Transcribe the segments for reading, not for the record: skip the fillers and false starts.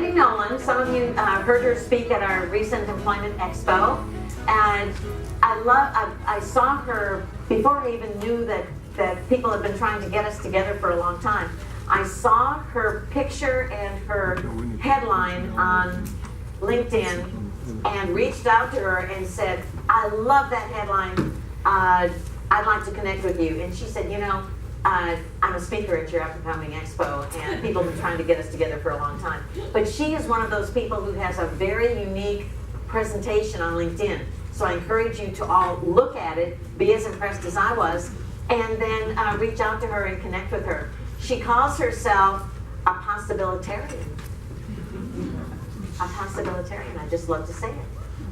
Wendy Nolin. Some of you heard her speak at our recent Employment Expo, and I saw her before I even knew that people had been trying to get us together for a long time. I saw her picture and her headline on LinkedIn and reached out to her and said, I love that headline. I'd like to connect with you. And she said, you know, I'm a speaker at your upcoming expo, and people have been trying to get us together for a long time. But she is one of those people who has a very unique presentation on LinkedIn. So I encourage you to all look at it, be as impressed as I was, and then reach out to her and connect with her. She calls herself a possibilitarian. A possibilitarian, I just love to say it.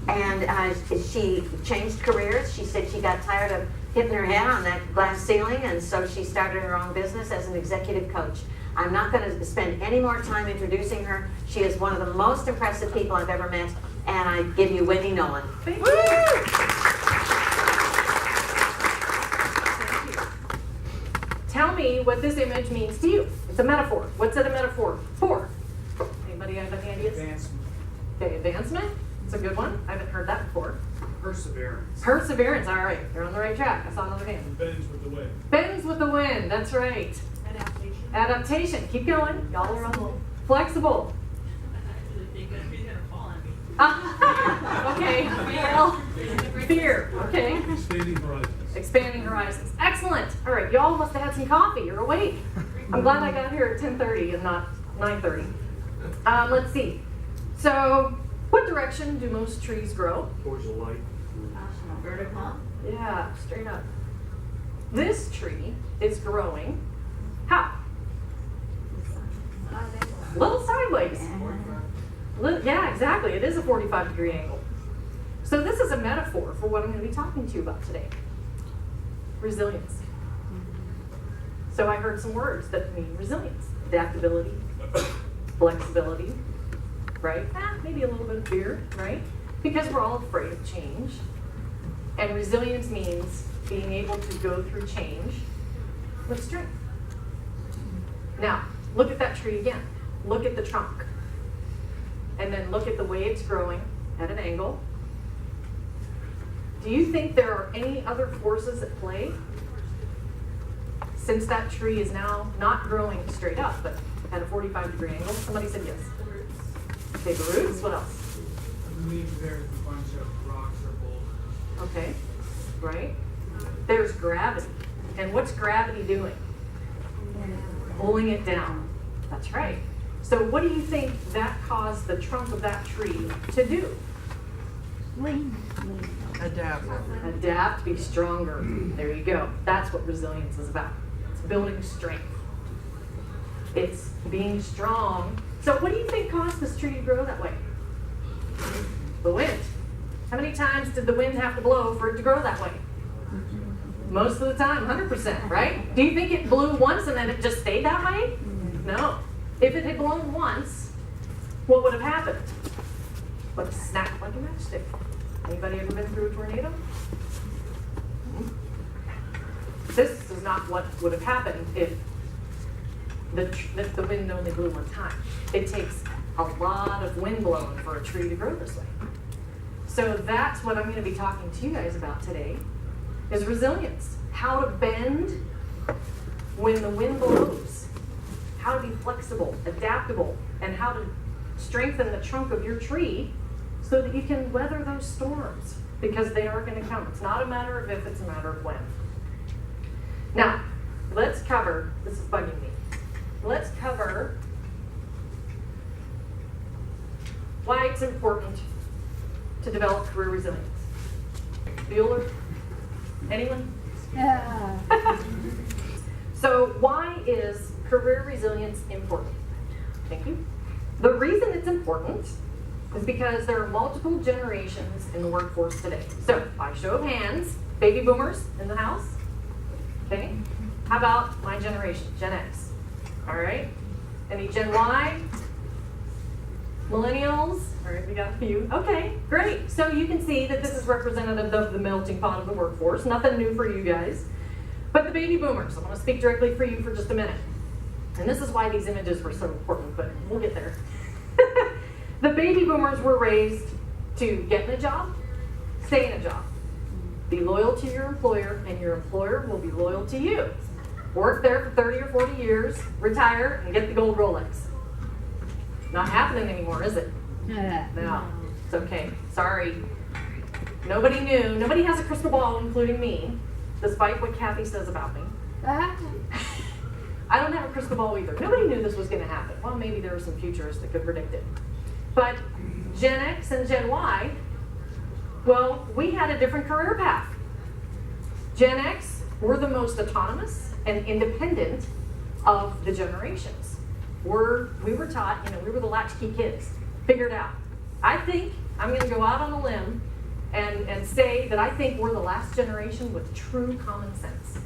And she changed careers. She said she got tired of hitting her head on that glass ceiling, and so she started her own business as an executive coach. I'm not going to spend any more time introducing her. She is one of the most impressive people I've ever met, and I give you Wendy Nolin. Thank you. Tell me what this image means to you. It's a metaphor. What's it a metaphor for? Anybody have any ideas? Advancement. Okay, advancement. It's a good one. I haven't heard that before. Perseverance. Perseverance. All right, you're on the right track. I saw another hand. Bends with the wind. Bends with the wind. That's right. Adaptation. Adaptation. Keep going. Y'all are on. Flexible. He's gonna fall on me. Okay. Well, fear. Okay. Expanding horizons. Expanding horizons. Excellent. All right, y'all must have had some coffee. You're awake. I'm glad I got here at 10:30 and not 9:30. Let's see. So, what direction do most trees grow? Towards the light. Vertical. Yeah, straight up. This tree is growing how? A little sideways. Yeah, exactly. It is a 45-degree angle. So this is a metaphor for what I'm going to be talking to you about today. Resilience. So I heard some words that mean resilience. Adaptability, flexibility, right? Maybe a little bit of fear, right? Because we're all afraid of change. And resilience means being able to go through change with strength. Now, look at that tree again. Look at the trunk. And then look at the way it's growing at an angle. Do you think there are any other forces at play? Since that tree is now not growing straight up, but at a 45-degree angle. Somebody said yes. Okay, the roots. What else? Underneath there's a bunch of rocks or boulders. Okay, right. There's gravity. And what's gravity doing? Pulling it down. That's right. So what do you think that caused the trunk of that tree to do? Adapt, be stronger. There you go. That's what resilience is about. It's building strength. It's being strong. So what do you think caused this tree to grow that way? The wind. How many times did the wind have to blow for it to grow that way? Most of the time, 100%, right? Do you think it blew once and then it just stayed that way? No. If it had blown once, what would have happened? Would have snapped like a matchstick. Anybody ever been through a tornado? This is not what would have happened if the wind only blew one time. It takes a lot of wind blowing for a tree to grow this way. So that's what I'm going to be talking to you guys about today, is resilience. How to bend when the wind blows. How to be flexible, adaptable, and how to strengthen the trunk of your tree so that you can weather those storms, because they are going to come. It's not a matter of if, it's a matter of when. Now, let's cover, this is bugging me, let's cover why it's important to develop career resilience. Bueller? Anyone? Yeah. So why is career resilience important? Thank you. The reason it's important is because there are multiple generations in the workforce today. So, by show of hands, baby boomers in the house. Okay. How about my generation, Gen X? All right. Any Gen Y? Millennials? All right, we got a few. Okay, great. So you can see that this is representative of the melting pot of the workforce. Nothing new for you guys. But the baby boomers, I want to speak directly for you for just a minute. And this is why these images were so important, but we'll get there. The baby boomers were raised to get in a job, stay in a job. Be loyal to your employer, and your employer will be loyal to you. Work there for 30 or 40 years, retire, and get the gold Rolex. Not happening anymore, is it? No. It's okay. Sorry. Nobody knew. Nobody has a crystal ball, including me, despite what Kathy says about me. I don't have a crystal ball either. Nobody knew this was going to happen. Well, maybe there were some futurists that could predict it. But Gen X and Gen Y, well, we had a different career path. Gen X were the most autonomous and independent of the generations. We were taught, we were the latchkey kids, figured out. I think I'm going to go out on a limb and say that I think we're the last generation with true common sense.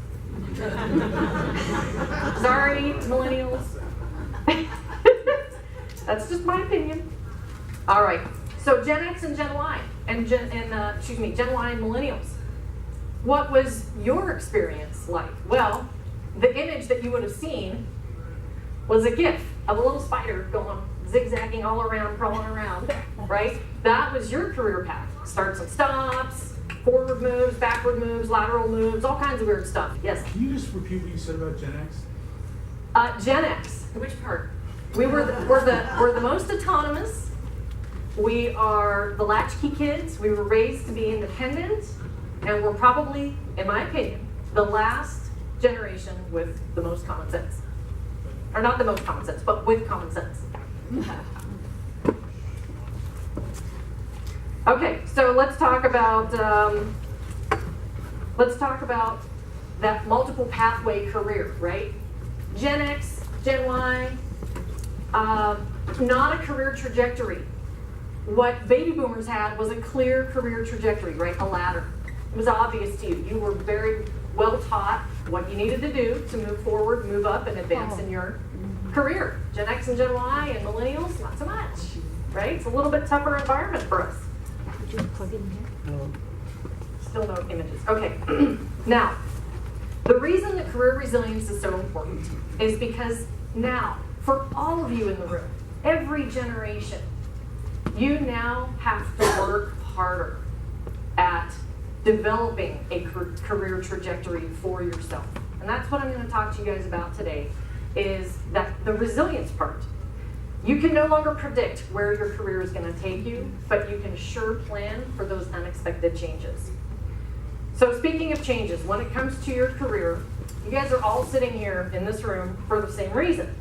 Sorry, millennials. That's just my opinion. All right. So Gen X and Gen Y Gen Y and millennials. What was your experience like? Well, the image that you would have seen was a GIF of a little spider going zigzagging all around, crawling around, right? That was your career path. Starts and stops, forward moves, backward moves, lateral moves, all kinds of weird stuff. Yes? Can you just repeat what you said about Gen X? Gen X. Which part? We're the most autonomous. We are the latchkey kids. We were raised to be independent, and we're probably, in my opinion, the last generation with the most common sense. Or not the most common sense, but with common sense. Okay, so let's talk about that multiple pathway career, right? Gen X, Gen Y, not a career trajectory. What baby boomers had was a clear career trajectory, right? A ladder. It was obvious to you. You were very well taught what you needed to do to move forward, move up, and advance in your career. Gen X and Gen Y and millennials, not so much, right? It's a little bit tougher environment for us. Still no images. Okay. Now, the reason that career resilience is so important is because now, for all of you in the room, every generation, you now have to work harder at developing a career trajectory for yourself. And that's what I'm going to talk to you guys about today, is that the resilience part. You can no longer predict where your career is going to take you, but you can sure plan for those unexpected changes. So speaking of changes, when it comes to your career, you guys are all sitting here in this room for the same reason.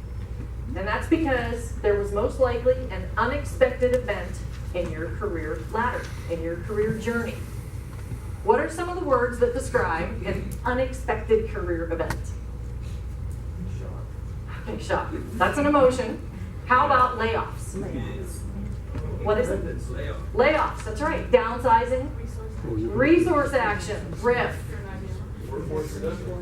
And that's because there was most likely an unexpected event in your career ladder, in your career journey. What are some of the words that describe an unexpected career event? Okay, shock. That's an emotion. How about layoffs? What is it? Layoffs, that's right. Downsizing, resource action, RIF,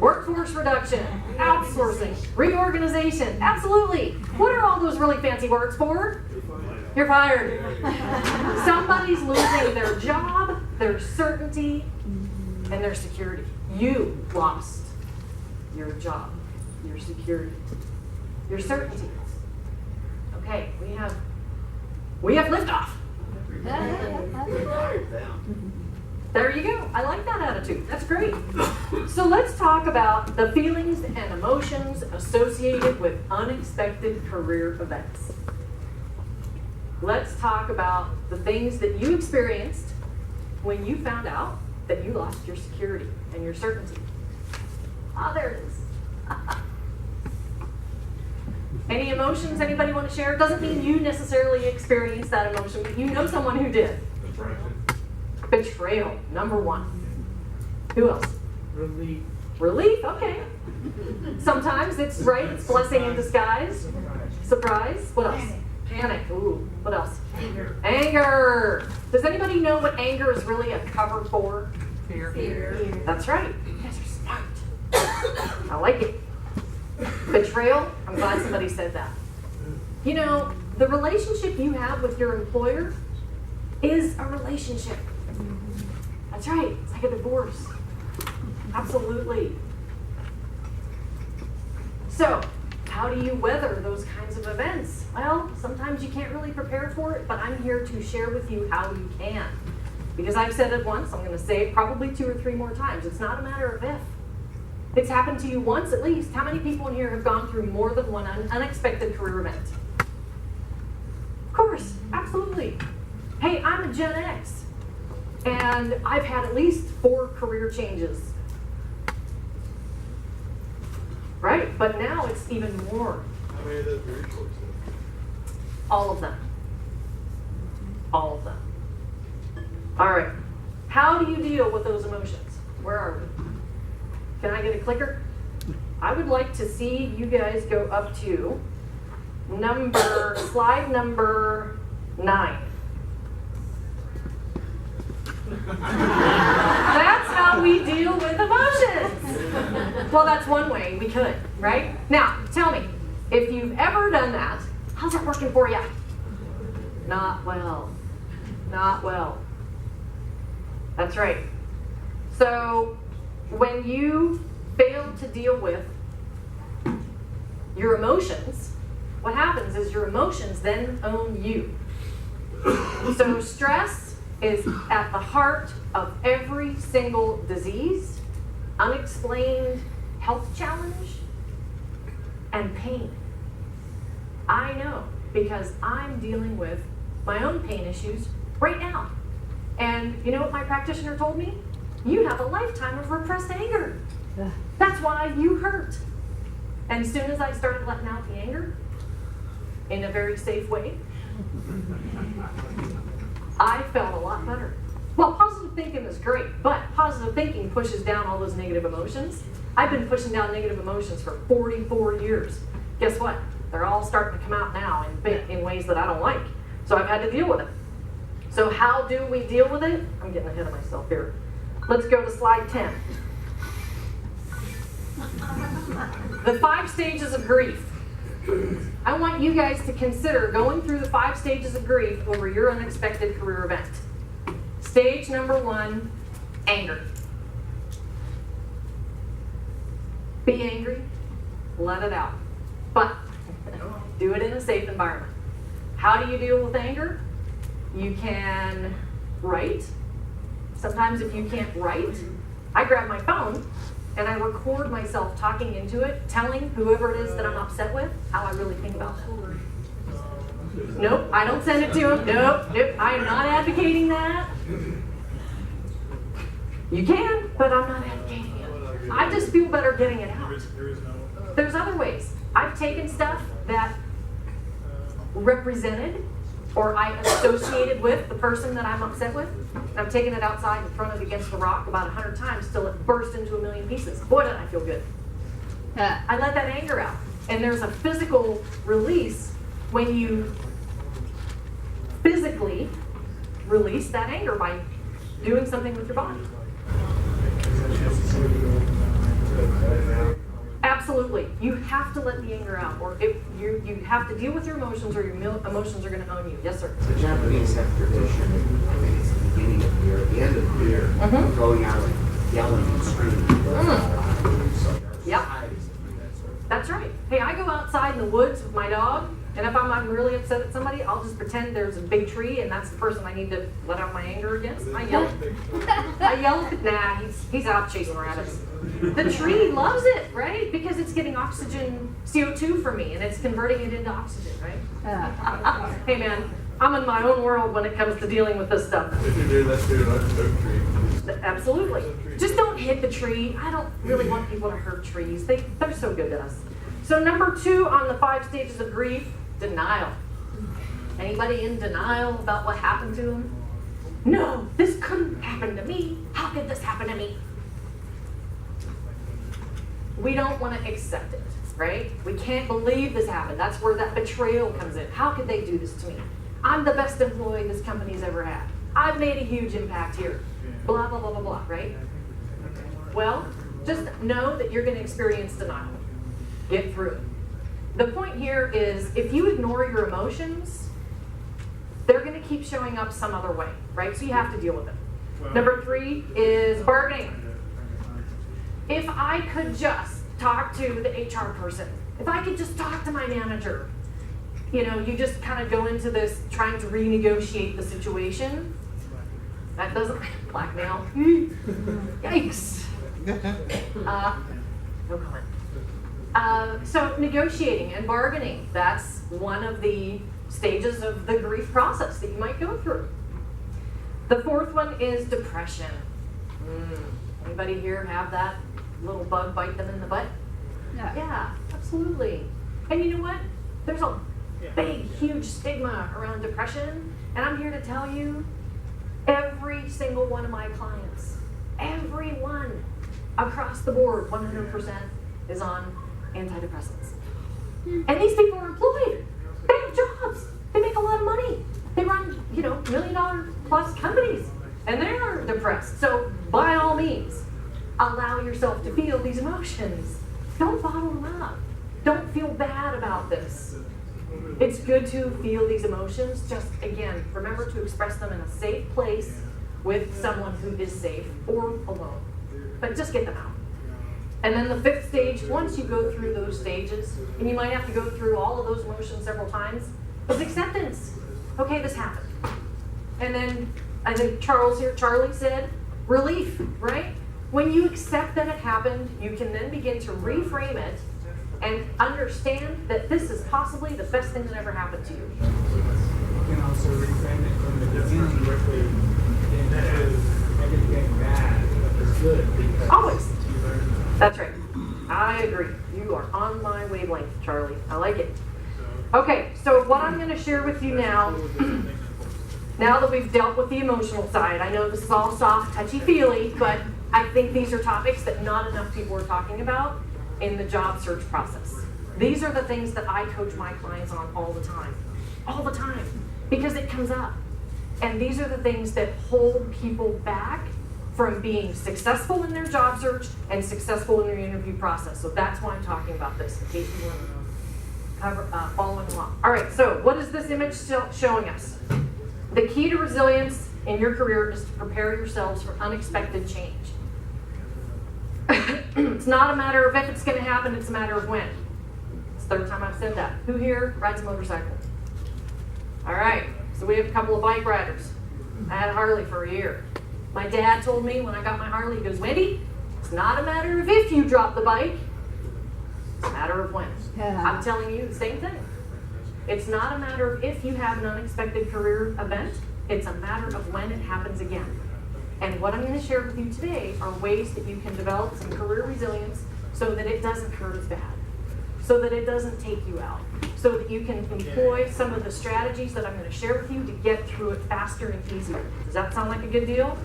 workforce reduction, outsourcing, reorganization. Absolutely. What are all those really fancy words for? You're fired. Somebody's losing their job, their certainty, and their security. You lost your job, your security, your certainty. Okay, we have liftoff. There you go. I like that attitude. That's great. So let's talk about the feelings and emotions associated with unexpected career events. Let's talk about the things that you experienced when you found out that you lost your security and your certainty. Ah, there it is. Any emotions anybody want to share? It doesn't mean you necessarily experienced that emotion, but you know someone who did. Betrayal, number one. Who else? Relief. Relief, okay. Sometimes it's right, it's blessing in disguise. Surprise. What else? Panic. Ooh, what else? Anger. Does anybody know what anger is really a cover for? Fear. That's right. You guys are smart. I like it. Betrayal. I'm glad somebody said that. You know, the relationship you have with your employer is a relationship. That's right. It's like a divorce. Absolutely. So, how do you weather those kinds of events? Well, sometimes you can't really prepare for it, but I'm here to share with you how you can. Because I've said it once, I'm going to say it probably 2 or 3 more times. It's not a matter of if. It's happened to you once at least. How many people in here have gone through more than one unexpected career event? Of course, absolutely. Hey, I'm a Gen X, and I've had at least 4 career changes. Right, but now it's even more. How many of those were equals? All of them. All of them. All right. How do you deal with those emotions? Where are we? Can I get a clicker? I would like to see you guys go up to slide number 9. That's how we deal with emotions. Well, that's one way we could, right? Now, tell me, if you've ever done that, how's that working for you? Not well. Not well. That's right. So, when you fail to deal with your emotions, what happens is your emotions then own you. So, stress is at the heart of every single disease, unexplained health challenge, and pain. I know because I'm dealing with my own pain issues right now. And you know what my practitioner told me? You have a lifetime of repressed anger. That's why you hurt. And as soon as I started letting out the anger, in a very safe way, I felt a lot better. Well, positive thinking is great, but positive thinking pushes down all those negative emotions. I've been pushing down negative emotions for 44 years. Guess what? They're all starting to come out now in ways that I don't like. So I've had to deal with it. So how do we deal with it? I'm getting ahead of myself here. Let's go to slide 10. The 5 stages of grief. I want you guys to consider going through the 5 stages of grief over your unexpected career event. Stage number 1, anger. Be angry, let it out. But do it in a safe environment. How do you deal with anger? You can write. Sometimes if you can't write, I grab my phone and I record myself talking into it, telling whoever it is that I'm upset with how I really think about them. Nope, I don't send it to them. Nope, I am not advocating that. You can, but I'm not advocating it. I just feel better getting it out. There's other ways. I've taken stuff that represented or I associated with the person that I'm upset with, and I've taken it outside and thrown it against the rock about 100 times till it burst into a million pieces. Boy, did I feel good. I let that anger out. And there's a physical release when you physically release that anger by doing something with your body. Absolutely. You have to let the anger out, or if you have to deal with your emotions, or your emotions are going to own you. Yes, sir. The Japanese have tradition, I think it's the beginning of the year, at the end of the year, going out and yelling and screaming. Yep. That's right. Hey, I go outside in the woods with my dog, and if I'm really upset at somebody, I'll just pretend there's a big tree, and that's the person I need to let out my anger against. I yell. Nah, he's out chasing rabbits. The tree loves it, right? Because it's getting oxygen, CO2 from me, and it's converting it into oxygen, right? Hey, man, I'm in my own world when it comes to dealing with this stuff. If you do, let's do it on an oak tree. Absolutely. Just don't hit the tree. I don't really want people to hurt trees. They're so good to us. So number 2 on the 5 stages of grief, denial. Anybody in denial about what happened to them? No, this couldn't happen to me. How could this happen to me? We don't want to accept it, right? We can't believe this happened. That's where that betrayal comes in. How could they do this to me? I'm the best employee this company's ever had. I've made a huge impact here. Blah, blah, blah, blah, blah, right? Well, just know that you're going to experience denial. Get through it. The point here is if you ignore your emotions, they're going to keep showing up some other way, right? So you have to deal with them. Number 3 is bargaining. If I could just talk to the HR person If I could just talk to my manager. You know, you just kind of go into this trying to renegotiate the situation. That doesn't blackmail. Yikes. No comment. So negotiating and bargaining, that's one of the stages of the grief process that you might go through. The fourth one is depression. Anybody here have that little bug bite them in the butt? Yeah. Yeah, absolutely. And you know what? There's a big, huge stigma around depression, and I'm here to tell you, every single one of my clients, everyone across the board, 100% is on antidepressants. And these people are employed. They have jobs. They make a lot of money. They run, you know, $1 million plus companies, and they are depressed. So by all means, allow yourself to feel these emotions. Don't bottle them up. Don't feel bad about this. It's good to feel these emotions. Just, again, remember to express them in a safe place with someone who is safe or alone. But just get them out. And then the fifth stage, once you go through those stages, and you might have to go through all of those emotions several times, is acceptance. Okay, this happened. And then, I think Charlie said, relief, right? When you accept that it happened, you can then begin to reframe it and understand that this is possibly the best thing that ever happened to you. You can also reframe it from the beginning quickly into everything bad, but it's good because Always. you learn. That's right. I agree. You are on my wavelength, Charlie. I like it. Okay, so what I'm going to share with you now, now that we've dealt with the emotional side, I know this is all soft, touchy-feely, but I think these are topics that not enough people are talking about in the job search process. These are the things that I coach my clients on all the time, because it comes up. And these are the things that hold people back from being successful in their job search and successful in their interview process. So that's why I'm talking about this, in case you weren't following along. All right, so what is this image showing us? The key to resilience in your career is to prepare yourselves for unexpected change. It's not a matter of if it's going to happen, it's a matter of when. It's the third time I've said that. Who here rides a motorcycle? All right, so we have a couple of bike riders. I had a Harley for a year. My dad told me when I got my Harley, he goes, Wendy, it's not a matter of if you drop the bike, it's a matter of when. Yeah. I'm telling you the same thing. It's not a matter of if you have an unexpected career event, it's a matter of when it happens again. And what I'm going to share with you today are ways that you can develop some career resilience so that it doesn't hurt as bad, so that it doesn't take you out, so that you can employ some of the strategies that I'm going to share with you to get through it faster and easier. Does that sound like a good deal?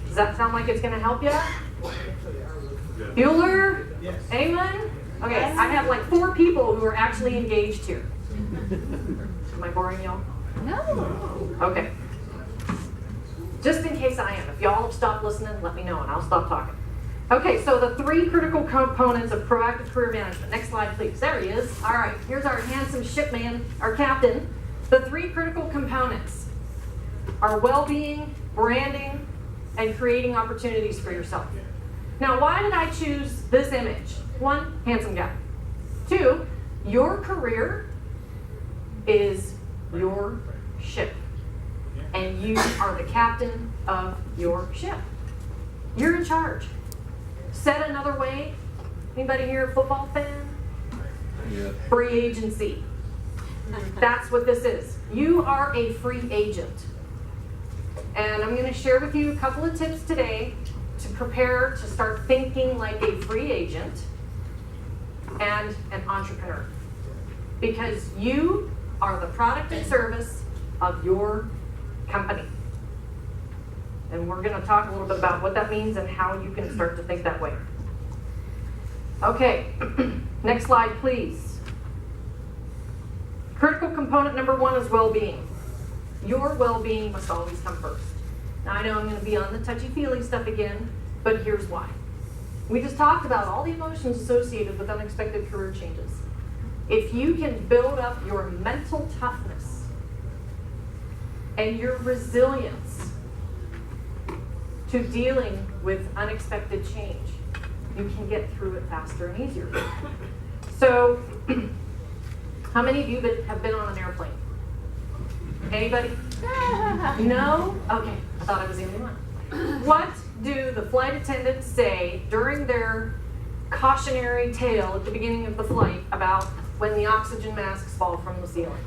Does that sound like it's going to help you? Bueller? Yes. Anyone? Okay, I have like 4 people who are actually engaged here. Am I boring y'all? No. Okay. Just in case I am. If y'all have stopped listening, let me know and I'll stop talking. Okay, so the 3 critical components of proactive career management. Next slide, please. There he is. All right, here's our handsome shipman, our captain. The 3 critical components are well-being, branding, and creating opportunities for yourself. Now, why did I choose this image? 1, handsome guy. 2, your career is your ship. And you are the captain of your ship. You're in charge. Said another way, anybody here a football fan? Yeah. Free agency. That's what this is. You are a free agent. And I'm going to share with you a couple of tips today to prepare to start thinking like a free agent and an entrepreneur. Because you are the product and service of your company. And we're going to talk a little bit about what that means and how you can start to think that way. Okay, next slide, please. Critical component number 1 is well-being. Your well-being must always come first. Now, I know I'm going to be on the touchy-feely stuff again, but here's why. We just talked about all the emotions associated with unexpected career changes. If you can build up your mental toughness and your resilience to dealing with unexpected change, you can get through it faster and easier. So, how many of you have been on an airplane? Anybody? No? Okay, I thought I was the only one. What do the flight attendants say during their cautionary tale at the beginning of the flight about when the oxygen masks fall from the ceiling?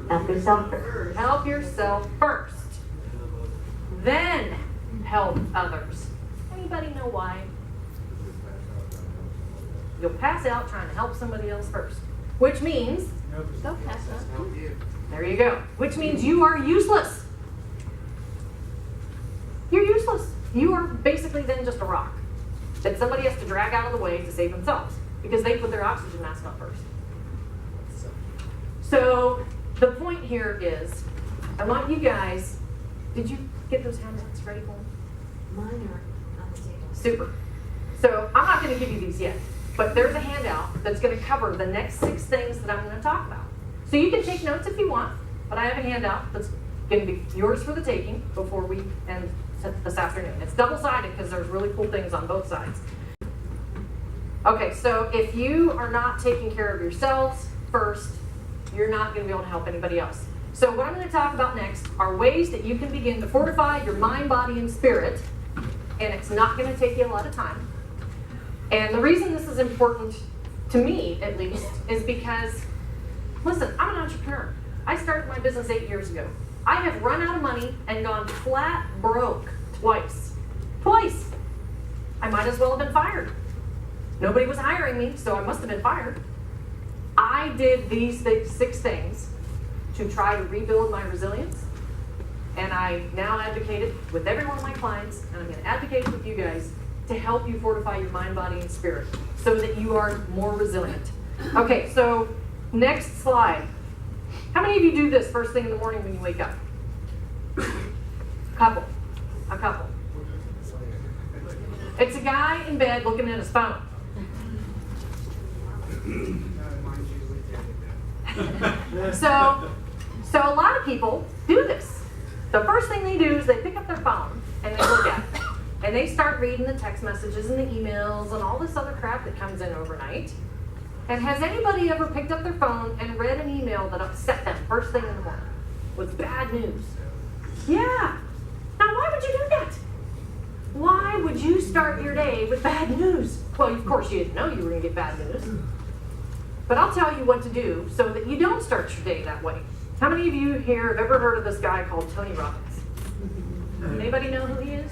Help yourself first. Help yourself first. Then help others. Anybody know why? You'll pass out trying to help somebody else first. Which means, Go pass up. there you go. Which means you are useless. You're useless. You are basically then just a rock that somebody has to drag out of the way to save themselves because they put their oxygen mask on first. So the point here is, I want you guys, did you get those handouts ready for me? Mine are on the table. Super. So I'm not going to give you these yet, but there's a handout that's going to cover the next 6 things that I'm going to talk about. So you can take notes if you want, but I have a handout that's going to be yours for the taking before we end this afternoon. It's double-sided because there's really cool things on both sides. Okay, so if you are not taking care of yourselves first, you're not going to be able to help anybody else. So what I'm going to talk about next are ways that you can begin to fortify your mind, body, and spirit, and it's not going to take you a lot of time. And the reason this is important, to me at least, is because, listen, I'm an entrepreneur. I started my business 8 years ago. I have run out of money and gone flat broke twice. Twice! I might as well have been fired. Nobody was hiring me, so I must have been fired. I did these 6 things to try to rebuild my resilience, and I now advocate it with every one of my clients, and I'm going to advocate it with you guys to help you fortify your mind, body, and spirit so that you are more resilient. Okay, so next slide. How many of you do this first thing in the morning when you wake up? A couple. It's a guy in bed looking at his phone. Mine's usually dead. So a lot of people do this. The first thing they do is they pick up their phone and they look at it. And they start reading the text messages and the emails and all this other crap that comes in overnight. And has anybody ever picked up their phone and read an email that upset them first thing in the morning with bad news? Yeah. Now why would you do that? Why would you start your day with bad news? Well, of course you didn't know you were going to get bad news. But I'll tell you what to do so that you don't start your day that way. How many of you here have ever heard of this guy called Tony Robbins? Anybody know who he is?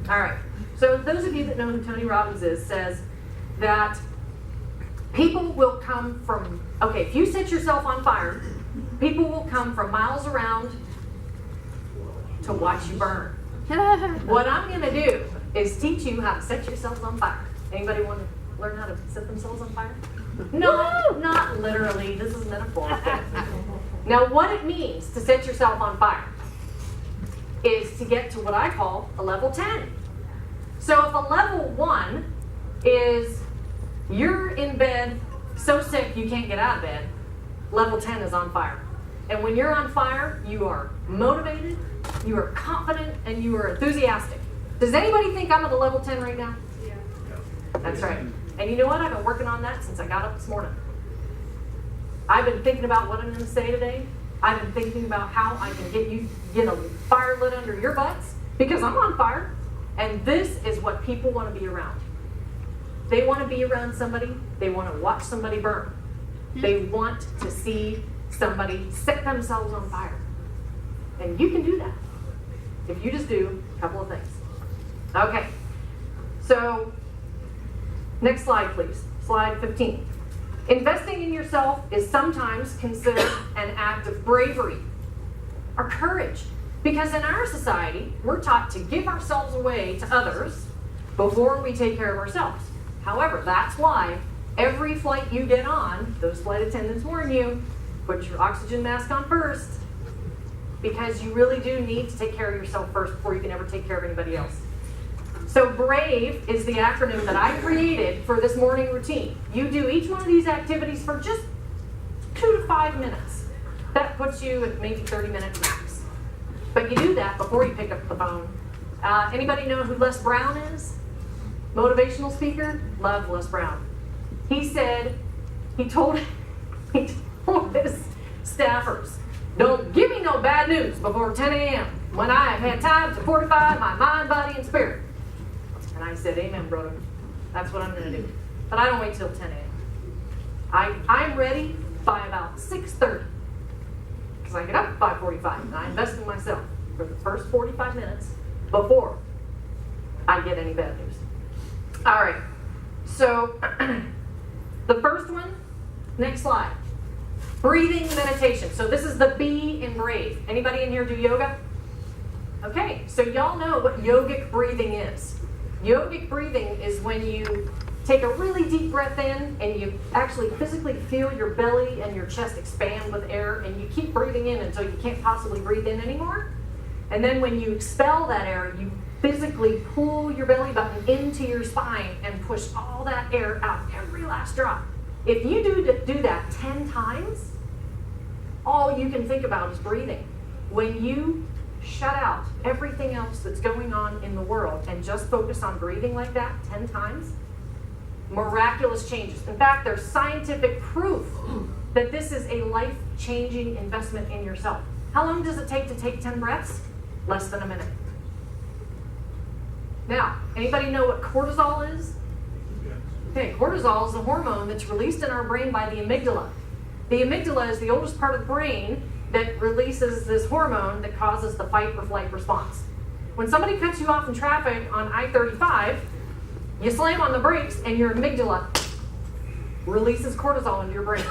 All right. So those of you that know who Tony Robbins is says that people will come from, okay, if you set yourself on fire, people will come from miles around to watch you burn. What I'm going to do is teach you how to set yourselves on fire. Anybody want to learn how to set themselves on fire? No, not literally. This is metaphorical. Now, what it means to set yourself on fire is to get to what I call a level 10. So if a level 1 is you're in bed so sick you can't get out of bed, level 10 is on fire. And when you're on fire, you are motivated, you are confident, and you are enthusiastic. Does anybody think I'm at a level 10 right now? Yeah. That's right. And you know what? I've been working on that since I got up this morning. I've been thinking about what I'm going to say today. I've been thinking about how I can get a fire lit under your butts because I'm on fire. And this is what people want to be around. They want to be around somebody. They want to watch somebody burn. They want to see somebody set themselves on fire. And you can do that if you just do a couple of things. Okay. So, next slide, please. Slide 15. Investing in yourself is sometimes considered an act of bravery or courage. Because in our society, we're taught to give ourselves away to others before we take care of ourselves. However, that's why every flight you get on, those flight attendants warn you, put your oxygen mask on first, because you really do need to take care of yourself first before you can ever take care of anybody else. So BRAVE is the acronym that I created for this morning routine. You do each one of these activities for just 2 to 5 minutes. That puts you at maybe 30 minutes max. But you do that before you pick up the phone. Anybody know who Les Brown is? Motivational speaker? Love Les Brown. He said, he told his staffers, don't give me no bad news before 10 a.m. when I have had time to fortify my mind, body, and spirit. And I said, amen, brother. That's what I'm going to do. But I don't wait till 10 a.m. I'm ready by about 6:30. Because I get up at 5:45 and I invest in myself for the first 45 minutes before I get any bad news. All right. So the first one, next slide. Breathing meditation. So this is the B in brave. Anybody in here do yoga? Okay, so y'all know what yogic breathing is. Yogic breathing is when you take a really deep breath in and you actually physically feel your belly and your chest expand with air, and you keep breathing in until you can't possibly breathe in anymore. And then when you expel that air, you physically pull your belly button into your spine and push all that air out, every last drop. If you do that 10 times, all you can think about is breathing. When you shut out everything else that's going on in the world and just focus on breathing like that 10 times, miraculous changes. In fact, there's scientific proof that this is a life-changing investment in yourself. How long does it take to take 10 breaths? Less than a minute. Now, anybody know what cortisol is? Okay, cortisol is a hormone that's released in our brain by the amygdala. The amygdala is the oldest part of the brain that releases this hormone that causes the fight or flight response. When somebody cuts you off in traffic on I-35, you slam on the brakes and your amygdala releases cortisol into your brain.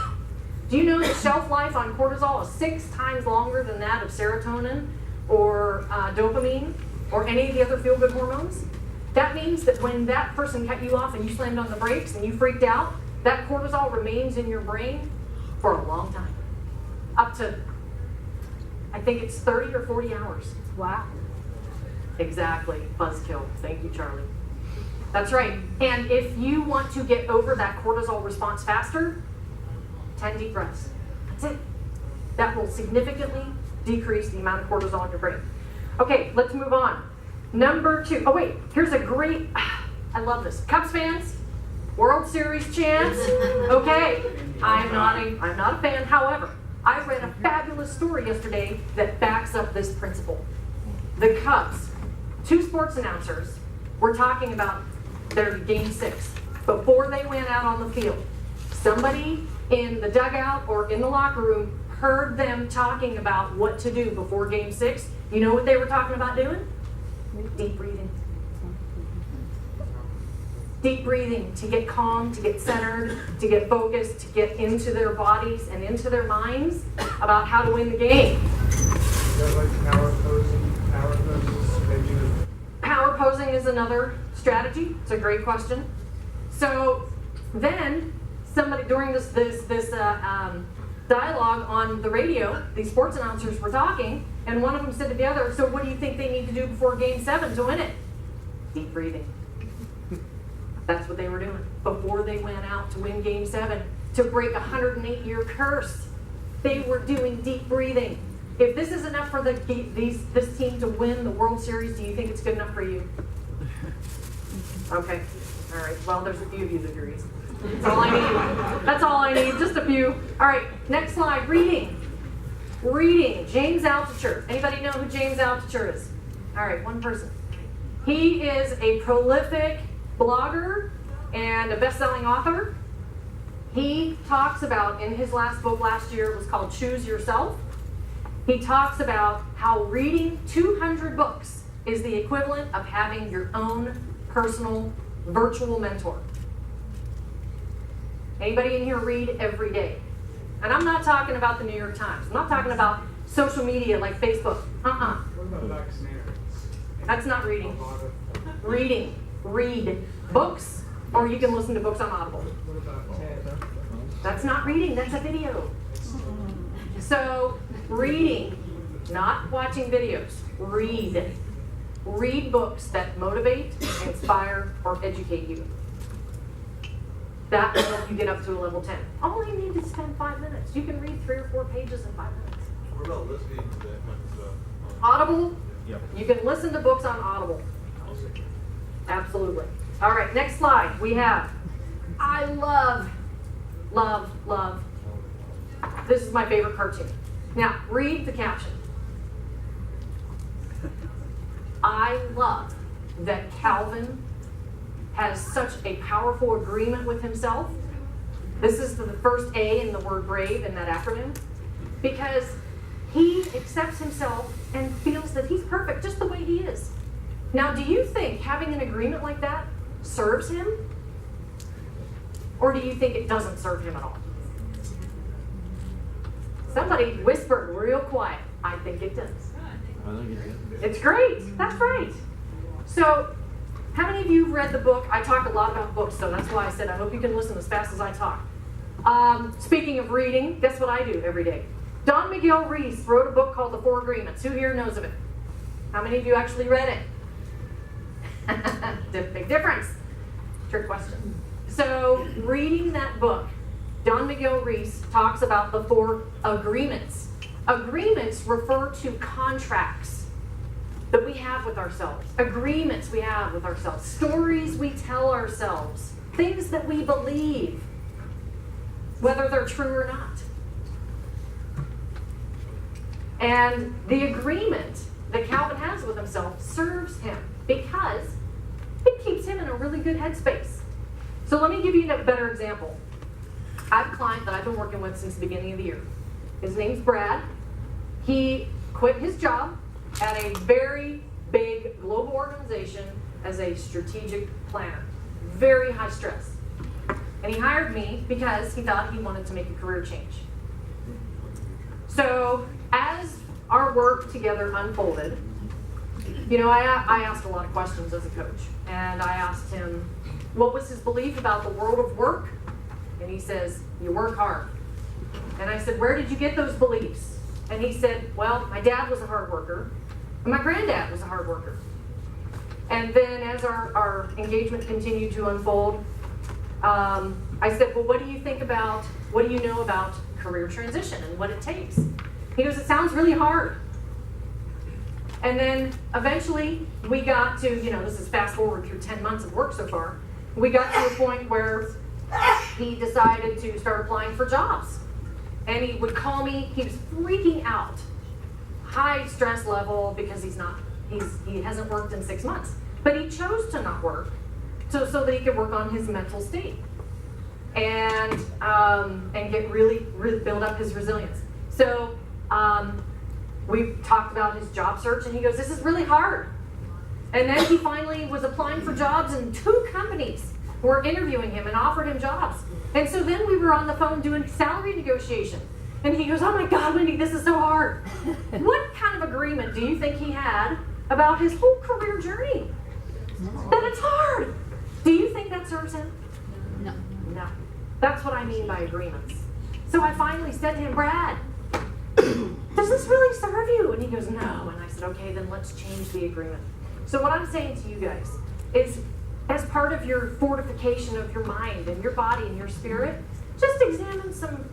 Do you know the shelf life on cortisol is 6 times longer than that of serotonin or dopamine or any of the other feel-good hormones? That means that when that person cut you off and you slammed on the brakes and you freaked out, that cortisol remains in your brain for a long time. Up to, I think it's 30 or 40 hours. Wow. Exactly. Buzzkill. Thank you, Charlie. That's right. And if you want to get over that cortisol response faster, 10 deep breaths. That's it. That will significantly decrease the amount of cortisol in your brain. Okay, let's move on. Number 2. Oh wait, here's a great, I love this. Cubs fans, World Series chants. Okay, I'm not a fan. However, I read a fabulous story yesterday that backs up this principle. The Cubs, 2 sports announcers were talking about their game 6 before they went out on the field. Somebody in the dugout or in the locker room heard them talking about what to do before game 6. You know what they were talking about doing? Deep breathing. Deep breathing to get calm, to get centered, to get focused, to get into their bodies and into their minds about how to win the game. Is that like power posing? Power poses? They do. Power posing is another strategy. It's a great question. So then somebody during this dialogue on the radio, these sports announcers were talking, and one of them said to the other, so what do you think they need to do before game 7 to win it? Deep breathing. That's what they were doing before they went out to win game 7 to break a 108-year curse. They were doing deep breathing. If this is enough for this team to win the World Series, do you think it's good enough for you? Okay. All right. Well, there's a few of you that agrees. That's all I need. That's all I need. Just a few. All right. Next slide. Reading. Reading. James Altucher. Anybody know who James Altucher is? All right. One person. He is a prolific blogger and a best-selling author. He talks about, in his last book last year, it was called Choose Yourself. He talks about how reading 200 books is the equivalent of having your own personal virtual mentor. Anybody in here read every day? And I'm not talking about the New York Times. I'm not talking about social media like Facebook. What about vaccinations? That's not reading. Reading. Read books, or you can listen to books on Audible. What about TED? That's not reading, that's a video. So, reading, not watching videos. Read. Read books that motivate, inspire, or educate you. That will help you get up to a level 10. All you need is spend 5 minutes. You can read 3 or 4 pages in 5 minutes. What about listening to that kind of stuff? Audible, Yep. you can listen to books on Audible. Absolutely. All right, next slide. We have, I love love, love. This is my favorite cartoon. Now, read the caption. I love that Calvin has such a powerful agreement with himself. This is the first A in the word brave in that acronym, because he accepts himself and feels that he's perfect just the way he is. Now, do you think having an agreement like that serves him? Or do you think it doesn't serve him at all? Somebody whispered real quiet, I think it does. It's great. That's right. So, how many of you have read the book? I talk a lot about books, so that's why I said I hope you can listen as fast as I talk. Speaking of reading, guess what I do every day? Don Miguel Ruiz wrote a book called The Four Agreements. Who here knows of it? How many of you actually read it? Big difference. Trick question. So, reading that book, Don Miguel Ruiz talks about the 4 agreements. Agreements refer to contracts that we have with ourselves, agreements we have with ourselves, stories we tell ourselves, things that we believe, whether they're true or not. And the agreement that Calvin has with himself serves him because it keeps him in a really good headspace. So let me give you a better example. I have a client that I've been working with since the beginning of the year. His name's Brad. He quit his job at a very big global organization as a strategic planner. Very high stress. And he hired me because he thought he wanted to make a career change. So as our work together unfolded, you know, I asked a lot of questions as a coach. And I asked him what was his belief about the world of work. And he says, you work hard. And I said, where did you get those beliefs? And he said, well, my dad was a hard worker, and my granddad was a hard worker. And then as our engagement continued to unfold, I said, well, what do you know about career transition and what it takes? He goes, it sounds really hard. And then eventually we got to, this is fast forward through 10 months of work so far, we got to a point where he decided to start applying for jobs. And he would call me, he was freaking out. High stress level because he hasn't worked in 6 months. But he chose to not work so that he could work on his mental state and get really build up his resilience. So we talked about his job search and he goes, this is really hard. And then he finally was applying for jobs and 2 companies were interviewing him and offered him jobs. And so then we were on the phone doing salary negotiation. And he goes, oh my God, Wendy, this is so hard. What kind of agreement do you think he had about his whole career journey? That it's hard. Do you think that serves him? No. No. That's what I mean by agreements. So I finally said to him, Brad, does this really serve you? And he goes, no. And I said, okay, then let's change the agreement. So what I'm saying to you guys is, as part of your fortification of your mind and your body and your spirit, just examine some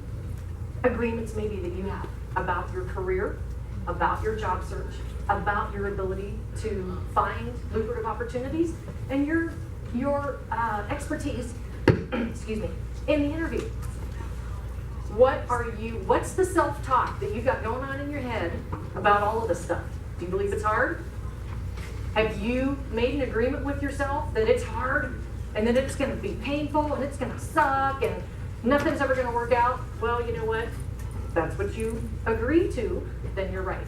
agreements maybe that you have about your career, about your job search, about your ability to find lucrative opportunities, and your expertise, excuse me, in the interview. What's the self-talk that you got going on in your head about all of this stuff? Do you believe it's hard? Have you made an agreement with yourself that it's hard and that it's going to be painful and it's going to suck and nothing's ever going to work out? Well, you know what? If that's what you agree to, then you're right.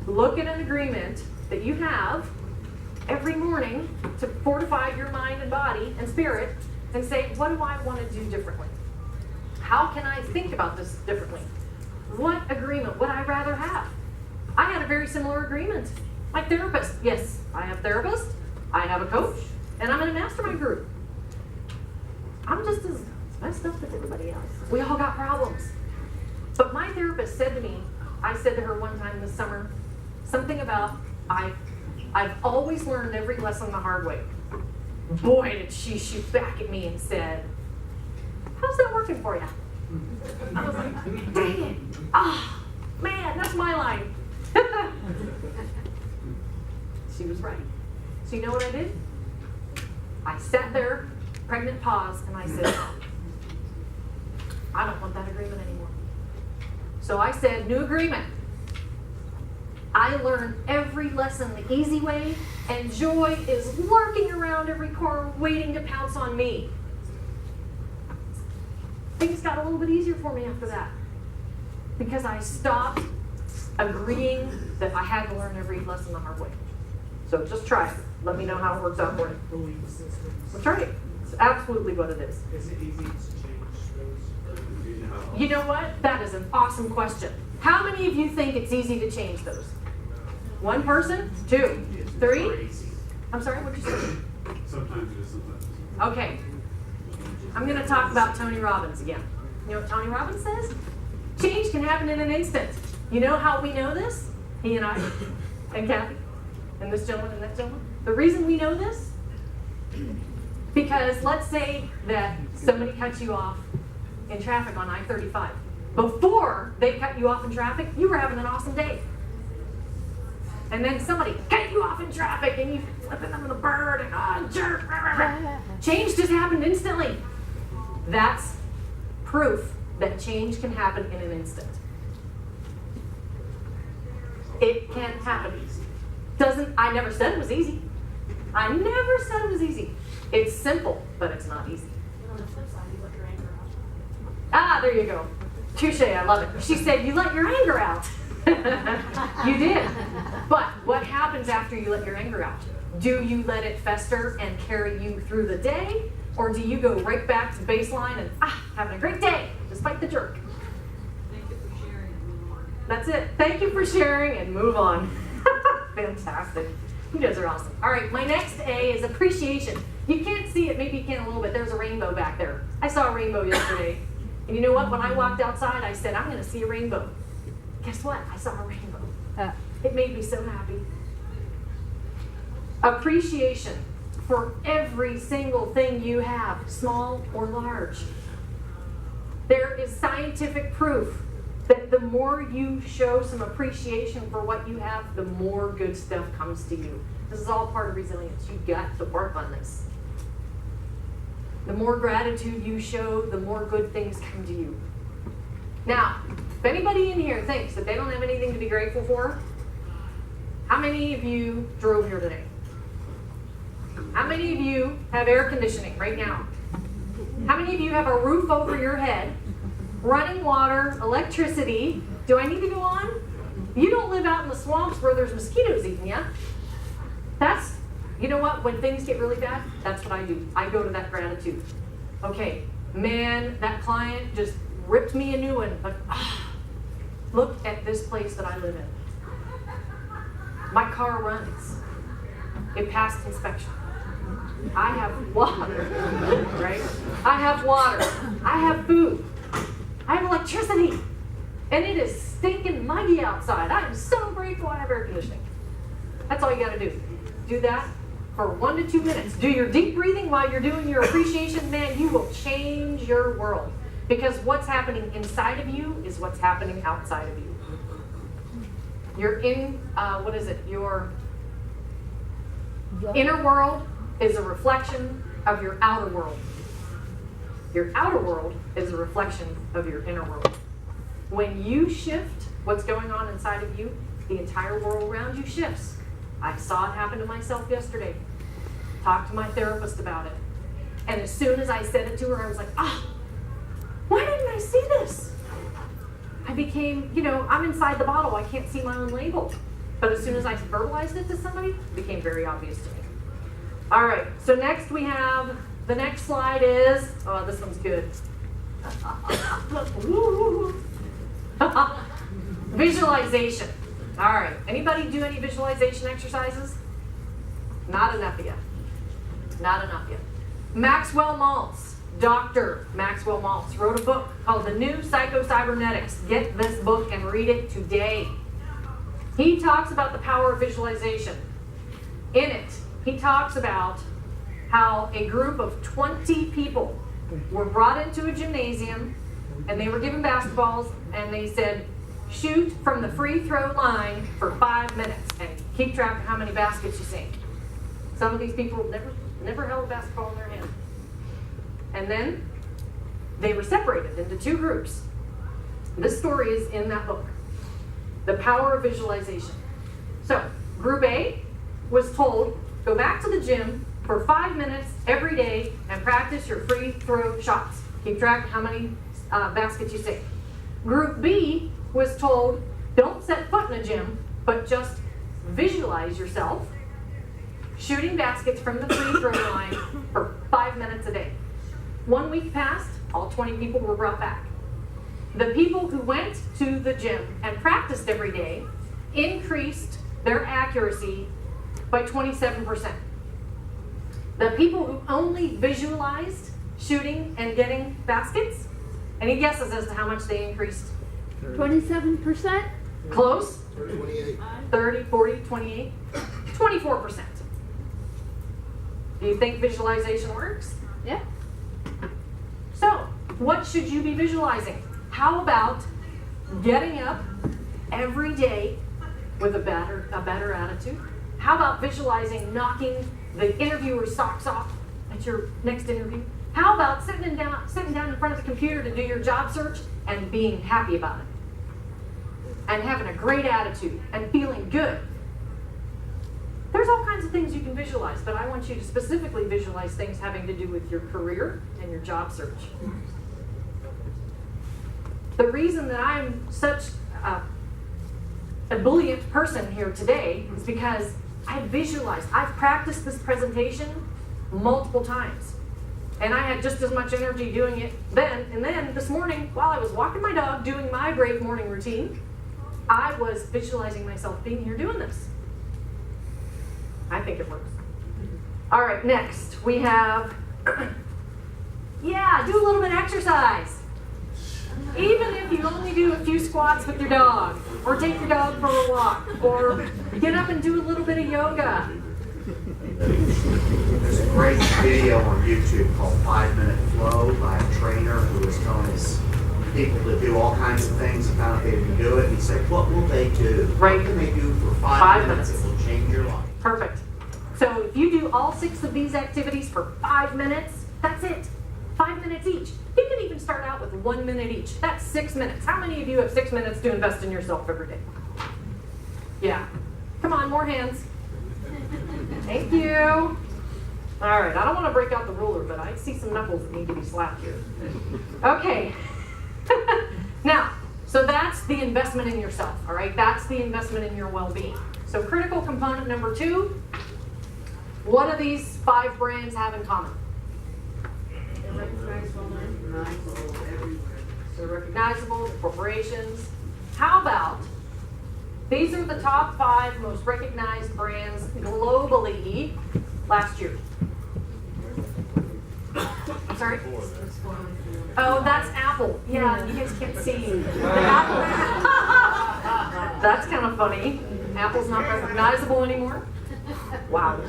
Look at an agreement that you have every morning to fortify your mind and body and spirit and say, what do I want to do differently? How can I think about this differently? What agreement would I rather have? I had a very similar agreement. My therapist, yes, I have a therapist, I have a coach, and I'm in a mastermind group. I'm just as messed up as everybody else. We all got problems. But my therapist said to me, I said to her one time this summer, something about, I've always learned every lesson the hard way. Boy, did she shoot back at me and said, how's that working for you? I was like, dang it. Ah, man, that's my line. She was right. So you know what I did? I sat there, pregnant pause, and I said, I don't want that agreement anymore. So I said, new agreement. I learned every lesson the easy way, and joy is lurking around every corner waiting to pounce on me. Things got a little bit easier for me after that, because I stopped agreeing that I had to learn every lesson the hard way. So just try it. Let me know how it works out for you. Belief systems. That's right. It's absolutely what it is. Is it easy to change those? You know what? That is an awesome question. How many of you think it's easy to change those? One person? Two? Three? I'm sorry, what'd you say? Sometimes it is, sometimes. Okay. I'm going to talk about Tony Robbins again. You know what Tony Robbins says? Change can happen in an instant. You know how we know this? He and I, and Kathy, and this gentleman and that gentleman. The reason we know this? Because let's say that somebody cuts you off in traffic on I-35. Before they cut you off in traffic, you were having an awesome day. And then somebody cut you off in traffic and you flipping them in the bird and oh, jerk. Change just happened instantly. That's proof that change can happen in an instant. It can happen. I never said it was easy. I never said it was easy. It's simple, but it's not easy. And on the flip side, you let your anger out. Ah, there you go. Touche, I love it. She said, you let your anger out. You did. But what happens after you let your anger out? Do you let it fester and carry you through the day? Or do you go right back to baseline and, having a great day, despite the jerk? Thank you for sharing and move on. That's it. Thank you for sharing and move on. Fantastic. You guys are awesome. All right, my next A is appreciation. You can't see it, maybe you can a little bit. There's a rainbow back there. I saw a rainbow yesterday. And you know what? When I walked outside, I said, I'm going to see a rainbow. Guess what? I saw a rainbow. It made me so happy. Appreciation for every single thing you have, small or large. There is scientific proof that the more you show some appreciation for what you have, the more good stuff comes to you. This is all part of resilience. You've got to work on this. The more gratitude you show, the more good things come to you. Now, if anybody in here thinks that they don't have anything to be grateful for, how many of you drove here today? How many of you have air conditioning right now? How many of you have a roof over your head, running water, electricity? Do I need to go on? You don't live out in the swamps where there's mosquitoes eating you. You know what? When things get really bad, that's what I do. I go to that gratitude. Okay, man, that client just ripped me a new one, but look at this place that I live in. My car runs. It passed inspection. I have water, right? I have water. I have food. I have electricity. And it is stinking muggy outside. I am so grateful I have air conditioning. That's all you got to do. Do that for 1 to 2 minutes. Do your deep breathing while you're doing your appreciation. Man, you will change your world. Because what's happening inside of you is what's happening outside of you. Your Your inner world is a reflection of your outer world. Your outer world is a reflection of your inner world. When you shift what's going on inside of you, the entire world around you shifts. I saw it happen to myself yesterday. Talked to my therapist about it. And as soon as I said it to her, I was like, why didn't I see this? I became, I'm inside the bottle. I can't see my own label. But as soon as I verbalized it to somebody, it became very obvious to me. All right, so next we have, the next slide is, this one's good. Visualization. All right, anybody do any visualization exercises? Not enough of you. Not enough of you. Maxwell Maltz, Dr. Maxwell Maltz, wrote a book called The New Psycho-Cybernetics. Get this book and read it today. He talks about the power of visualization. In it, he talks about how a group of 20 people were brought into a gymnasium and they were given basketballs and they said, shoot from the free throw line for 5 minutes and keep track of how many baskets you sink. Some of these people never held a basketball in their hand. And then they were separated into two groups. This story is in that book, The Power of Visualization. So, Group A was told, go back to the gym for 5 minutes every day and practice your free throw shots. Keep track of how many baskets you save. Group B was told, don't set foot in a gym, but just visualize yourself shooting baskets from the free throw line for 5 minutes a day. 1 week passed, all 20 people were brought back. The people who went to the gym and practiced every day increased their accuracy by 27%. The people who only visualized shooting and getting baskets, any guesses as to how much they increased? 27%? Close? 28. 30, 40, 28, 24%. Do you think visualization works? Yeah. So, what should you be visualizing? How about getting up every day with a better attitude? How about visualizing knocking the interviewer's socks off at your next interview? How about sitting down in front of the computer to do your job search and being happy about it? And having a great attitude and feeling good. There's all kinds of things you can visualize, but I want you to specifically visualize things having to do with your career and your job search. The reason that I'm such a brilliant person here today is because I've practiced this presentation multiple times. And I had just as much energy doing it then. And then this morning, while I was walking my dog doing my brave morning routine, I was visualizing myself being here doing this. I think it works. All right, next we have, yeah, do a little bit of exercise. Even if you only do a few squats with your dog, or take your dog for a walk, or get up and do a little bit of yoga. There's a great video on YouTube called 5 Minute Flow by a trainer who was telling his people to do all kinds of things and found out they didn't do it. He said, what will they do? Right. What can they do for 5 minutes? minutes? It will change your life. Perfect. So if you do all 6 of these activities for 5 minutes, that's it. 5 minutes each. You can even start out with 1 minute each. That's 6 minutes. How many of you have 6 minutes to invest in yourself every day? Yeah. Come on, more hands. Thank you. All right, I don't want to break out the ruler, but I see some knuckles that need to be slapped here. Okay. Now, so that's the investment in yourself, all right? That's the investment in your well-being. So critical component number 2, what do these 5 brands have in common? They're recognizable, the corporations. How about, these are the top 5 most recognized brands globally last year. I'm sorry? Oh, that's Apple. Yeah, you guys can't see. That's kind of funny. Apple's not recognizable anymore. Wow.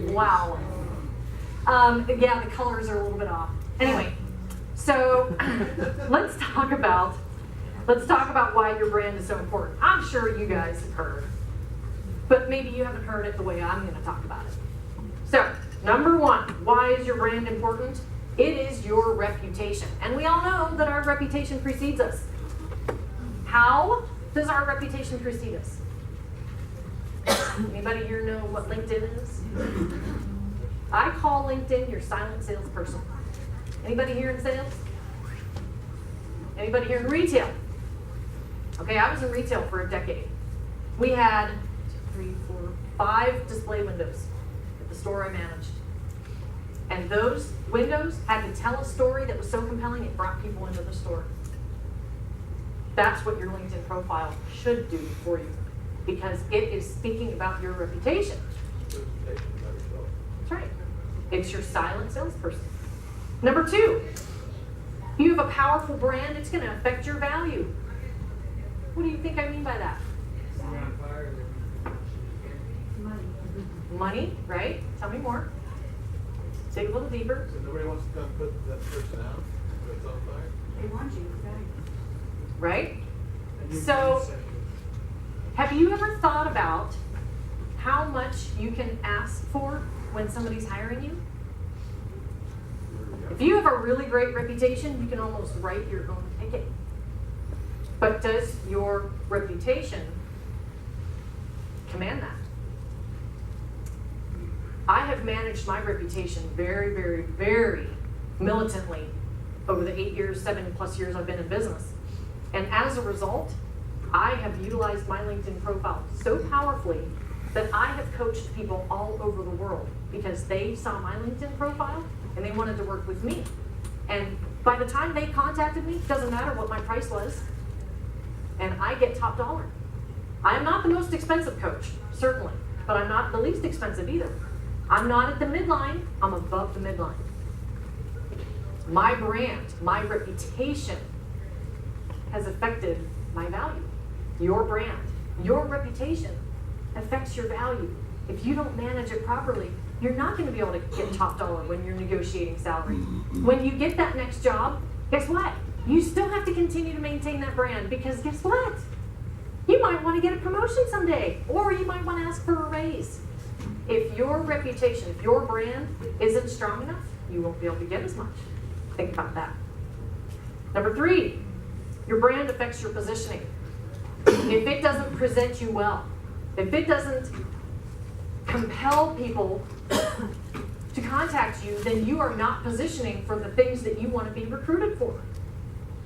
Wow. Yeah, the colors are a little bit off. Anyway, so let's talk about why your brand is so important. I'm sure you guys have heard, but maybe you haven't heard it the way I'm going to talk about it. So, number 1, why is your brand important? It is your reputation. And we all know that our reputation precedes us. How does our reputation precede us? Anybody here know what LinkedIn is? I call LinkedIn your silent salesperson. Anybody here in sales? Anybody here in retail? Okay, I was in retail for a decade. We had 3, 4, 5 display windows at the store I managed. And those windows had to tell a story that was so compelling it brought people into the store. That's what your LinkedIn profile should do for you, because it is speaking about your reputation. That's right. It's your silent salesperson. Number 2, if you have a powerful brand, it's going to affect your value. What do you think I mean by that? Money, right? Tell me more. Dig a little deeper. So nobody wants to come put that person out, but it's on fire? They want you, okay? Right? So, have you ever thought about how much you can ask for when somebody's hiring you? If you have a really great reputation, you can almost write your own ticket. But does your reputation command that? I have managed my reputation very, very, very militantly over the 7+ years I've been in business. And as a result, I have utilized my LinkedIn profile so powerfully that I have coached people all over the world because they saw my LinkedIn profile and they wanted to work with me. And by the time they contacted me, it doesn't matter what my price was, and I get top dollar. I'm not the most expensive coach, certainly, but I'm not the least expensive either. I'm not at the midline, I'm above the midline. My brand, my reputation has affected my value. Your brand, your reputation affects your value. If you don't manage it properly, you're not going to be able to get top dollar when you're negotiating salary. When you get that next job, guess what? You still have to continue to maintain that brand because guess what? You might want to get a promotion someday, or you might want to ask for a raise. If your reputation, if your brand isn't strong enough, you won't be able to get as much. Think about that. Number 3, your brand affects your positioning. If it doesn't present you well, if it doesn't compel people to contact you, then you are not positioning for the things that you want to be recruited for.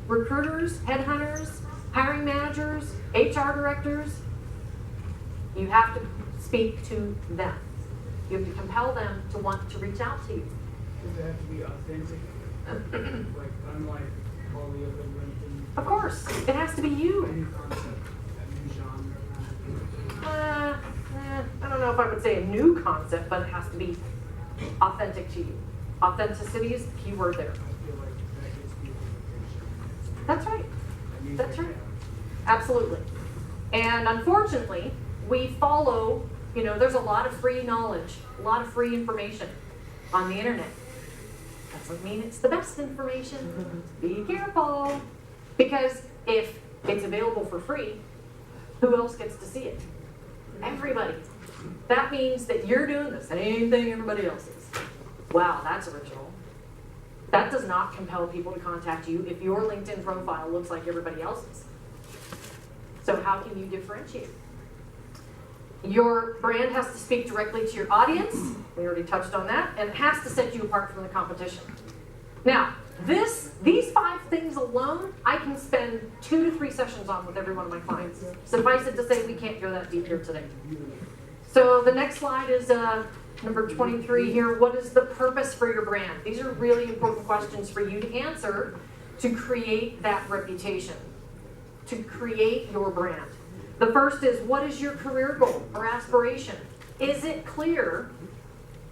Recruiters, headhunters, hiring managers, HR directors, you have to speak to them. You have to compel them to want to reach out to you. Does it have to be authentic? Like, unlike all the other LinkedIn? Of course, it has to be you. A new concept, a new genre kind of thing. I don't know if I would say a new concept, but it has to be authentic to you. Authenticity is the key word there. I feel like that gets people attention. That's right. That means That's they right. have- Absolutely. And unfortunately, we follow, there's a lot of free knowledge, a lot of free information on the internet. Doesn't mean it's the best information. Be careful. Because if it's available for free, who else gets to see it? Everybody. That means that you're doing the same thing everybody else is. Wow, that's original. That does not compel people to contact you if your LinkedIn profile looks like everybody else's. So how can you differentiate? Your brand has to speak directly to your audience. We already touched on that. And it has to set you apart from the competition. Now, these 5 things alone, I can spend 2 to 3 sessions on with every one of my clients. Suffice it to say, we can't go that deep here today. So the next slide is number 23 here. What is the purpose for your brand? These are really important questions for you to answer to create that reputation, to create your brand. The first is, what is your career goal or aspiration? Is it clear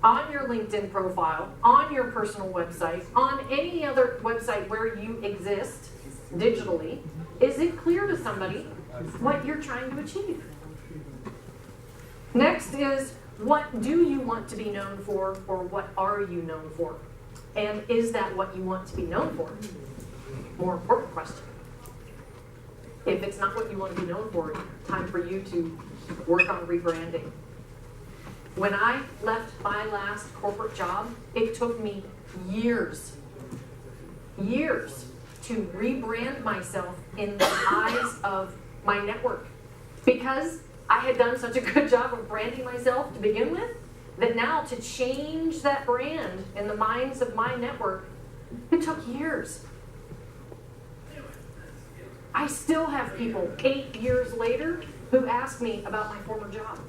on your LinkedIn profile, on your personal website, on any other website where you exist digitally? Is it clear to somebody what you're trying to achieve? Next is, what do you want to be known for, or what are you known for? And is that what you want to be known for? More important question. If it's not what you want to be known for, time for you to work on rebranding. When I left my last corporate job, it took me years to rebrand myself in the eyes of my network. Because I had done such a good job of branding myself to begin with, that now to change that brand in the minds of my network, it took years. I still have people 8 years later who ask me about my former job.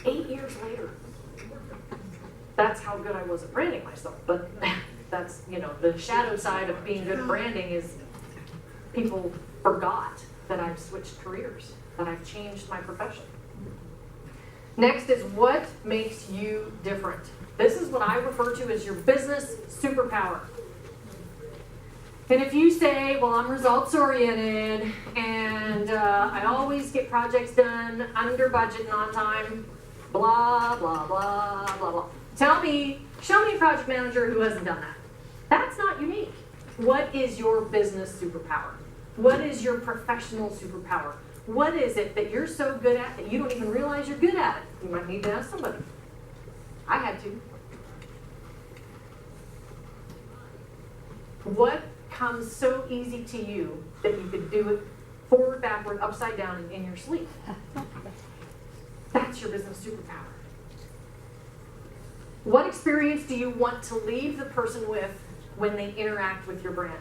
8 years later. That's how good I was at branding myself. But that's, the shadow side of being good at branding is people forgot that I've switched careers, that I've changed my profession. Next is, what makes you different? This is what I refer to as your business superpower. And if you say, well, I'm results oriented and I always get projects done under budget and on time, blah, blah, blah, blah, blah. Show me a project manager who hasn't done that. That's not unique. What is your business superpower? What is your professional superpower? What is it that you're so good at that you don't even realize you're good at it? You might need to ask somebody. I had to. What comes so easy to you that you could do it forward, backward, upside down, and in your sleep? That's your business superpower. What experience do you want to leave the person with when they interact with your brand?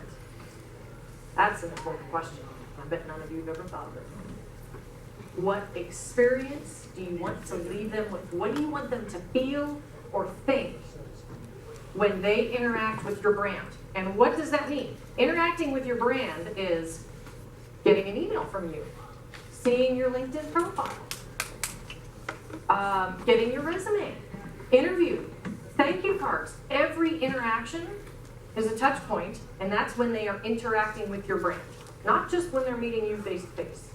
That's an important question. I bet none of you have ever thought of it. What experience do you want to leave them with? What do you want them to feel or think when they interact with your brand? And what does that mean? Interacting with your brand is getting an email from you, seeing your LinkedIn profile, getting your resume, interview, thank you cards. Every interaction is a touch point, and that's when they are interacting with your brand, not just when they're meeting you face to face.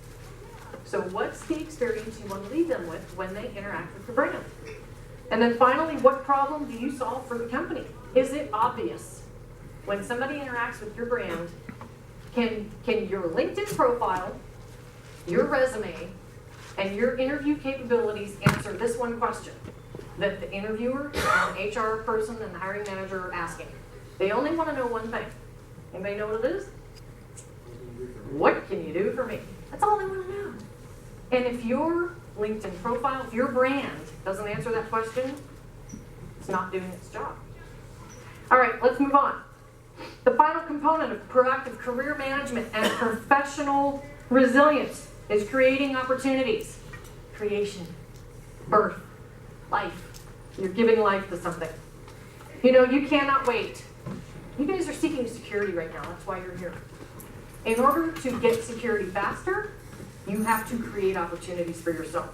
So what's the experience you want to leave them with when they interact with your brand? And then finally, what problem do you solve for the company? Is it obvious? When somebody interacts with your brand, can your LinkedIn profile, your resume, and your interview capabilities answer this one question that the interviewer and the HR person and the hiring manager are asking? They only want to know one thing. Anybody know what it is? What can you do for me? That's all they want to know. And if your LinkedIn profile, if your brand doesn't answer that question, it's not doing its job. All right, let's move on. The final component of proactive career management and professional resilience is creating opportunities. Creation, birth, life. You're giving life to something. You know, you cannot wait. You guys are seeking security right now. That's why you're here. In order to get security faster, you have to create opportunities for yourself.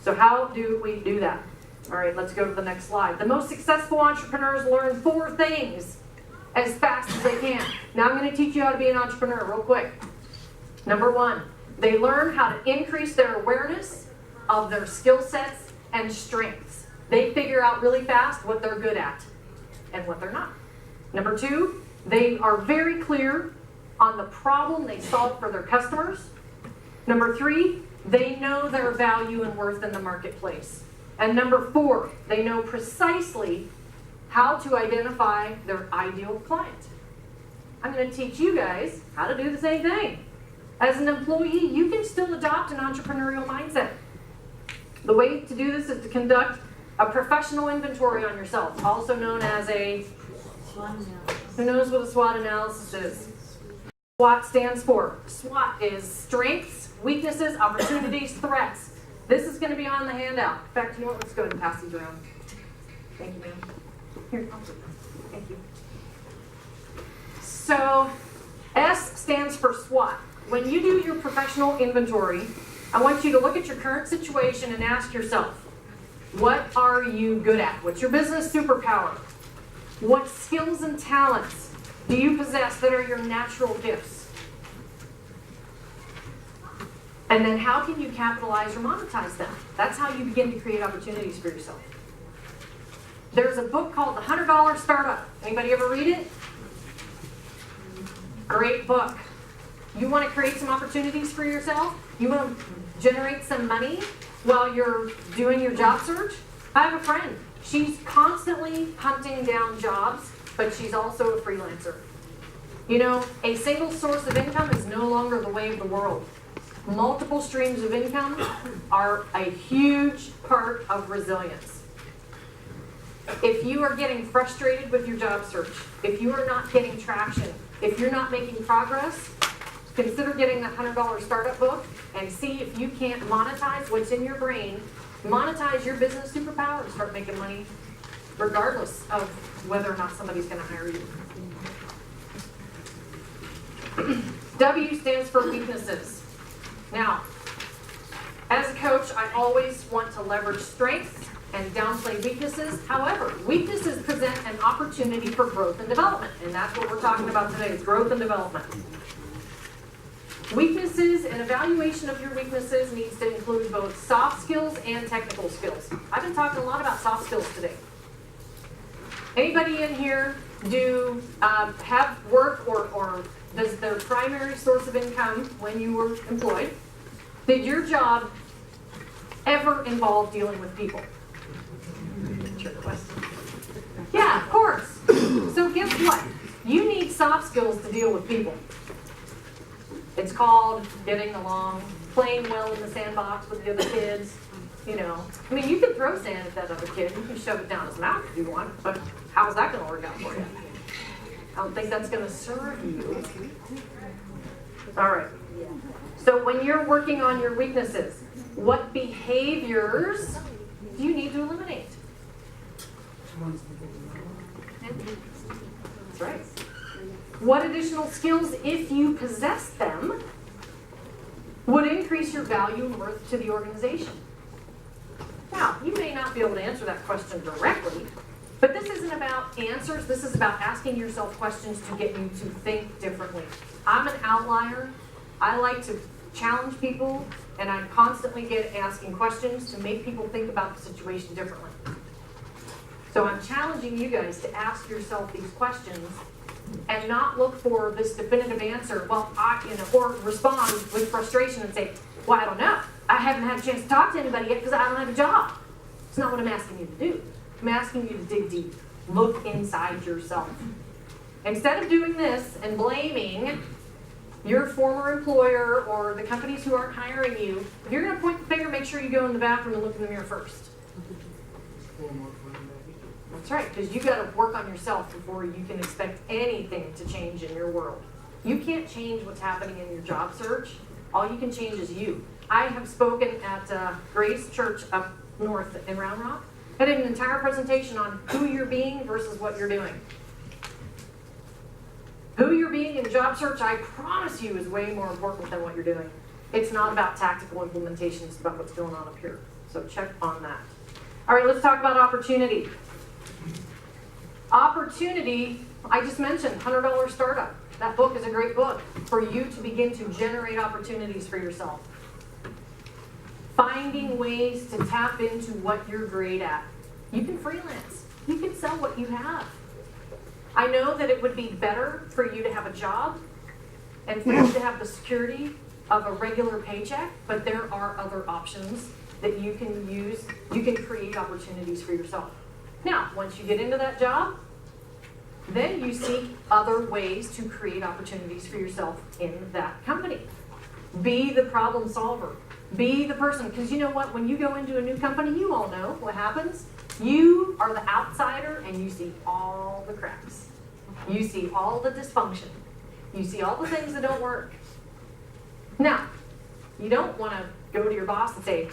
So how do we do that? All right, let's go to the next slide. The most successful entrepreneurs learn 4 things as fast as they can. Now I'm going to teach you how to be an entrepreneur real quick. Number 1, they learn how to increase their awareness of their skill sets and strengths. They figure out really fast what they're good at and what they're not. Number 2, they are very clear on the problem they solve for their customers. Number 3, they know their value and worth in the marketplace. And number 4, they know precisely how to identify their ideal client. I'm going to teach you guys how to do the same thing. As an employee, you can still adopt an entrepreneurial mindset. The way to do this is to conduct a professional inventory on yourself, also known as a SWOT analysis. Who knows what a SWOT analysis is? SWOT stands for, SWOT is strengths, weaknesses, opportunities, threats. This is going to be on the handout. In fact, you know what? Let's go ahead and pass these around. Thank you, ma'am. Here, thank you. So, S stands for SWOT. When you do your professional inventory, I want you to look at your current situation and ask yourself, what are you good at? What's your business superpower? What skills and talents do you possess that are your natural gifts? And then how can you capitalize or monetize them? That's how you begin to create opportunities for yourself. There's a book called The $100 Startup. Anybody ever read it? Great book. You want to create some opportunities for yourself? You want to generate some money while you're doing your job search? I have a friend. She's constantly hunting down jobs, but she's also a freelancer. You know, a single source of income is no longer the way of the world. Multiple streams of income are a huge part of resilience. If you are getting frustrated with your job search, if you are not getting traction, if you're not making progress, consider getting the $100 Startup book and see if you can't monetize what's in your brain, monetize your business superpower, and start making money regardless of whether or not somebody's going to hire you. W stands for weaknesses. Now, as a coach, I always want to leverage strengths and downplay weaknesses. However, weaknesses present an opportunity for growth and development, and that's what we're talking about today, is growth and development. Weaknesses and evaluation of your weaknesses needs to include both soft skills and technical skills. I've been talking a lot about soft skills today. Anybody in here have work or does their primary source of income when you were employed? Did your job ever involve dealing with people? Trick question. Yeah, of course. So guess what? You need soft skills to deal with people. It's called getting along, playing well in the sandbox with the other kids. You know, I mean, you can throw sand at that other kid. You can shove it down his mouth if you want, but how's that going to work out for you? I don't think that's going to serve you. All right. So when you're working on your weaknesses, what behaviors do you need to eliminate? That's right. What additional skills, if you possess them, would increase your value and worth to the organization? Now, you may not be able to answer that question directly, but this isn't about answers. This is about asking yourself questions to get you to think differently. I'm an outlier. I like to challenge people, and I constantly get asking questions to make people think about the situation differently. So I'm challenging you guys to ask yourself these questions and not look for this definitive answer, or respond with frustration and say, well, I don't know. I haven't had a chance to talk to anybody yet because I don't have a job. It's not what I'm asking you to do. I'm asking you to dig deep. Look inside yourself. Instead of doing this and blaming your former employer or the companies who aren't hiring you, if you're going to point the finger, make sure you go in the bathroom and look in the mirror first. That's right, because you got to work on yourself before you can expect anything to change in your world. You can't change what's happening in your job search. All you can change is you. I have spoken at Grace Church up north in Round Rock. I did an entire presentation on who you're being versus what you're doing. Who you're being in job search, I promise you, is way more important than what you're doing. It's not about tactical implementation, it's about what's going on up here. So check on that. All right, let's talk about opportunity. Opportunity, I just mentioned, $100 Startup. That book is a great book for you to begin to generate opportunities for yourself. Finding ways to tap into what you're great at. You can freelance. You can sell what you have. I know that it would be better for you to have a job and for you to have the security of a regular paycheck, but there are other options that you can use. You can create opportunities for yourself. Now, once you get into that job, then you seek other ways to create opportunities for yourself in that company. Be the problem solver. Be the person, because you know what? When you go into a new company, you all know what happens. You are the outsider and you see all the cracks. You see all the dysfunction. You see all the things that don't work. Now, you don't want to go to your boss and say,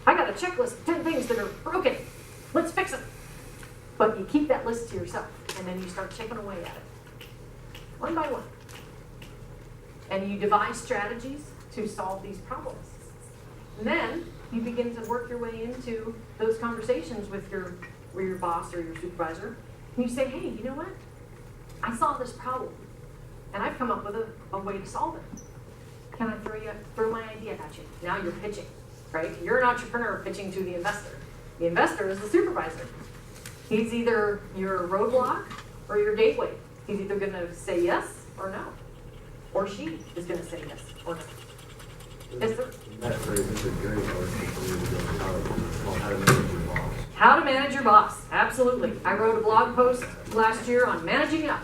I got a checklist of 10 things that are broken. Let's fix them. But you keep that list to yourself and then you start chipping away at it. One by one. And you devise strategies to solve these problems. And then you begin to work your way into those conversations with your boss or your supervisor. And you say, hey, you know what? I saw this problem. And I've come up with a way to solve it. Can I throw my idea at you? Now you're pitching, right? You're an entrepreneur pitching to the investor. The investor is the supervisor. He's either your roadblock or your gateway. He's either going to say yes or no. Or she is going to say yes or no. Yes, sir? That phrase is a great article for you to go called How to Manage Your Boss. How to manage your boss. Absolutely. I wrote a blog post last year on managing up.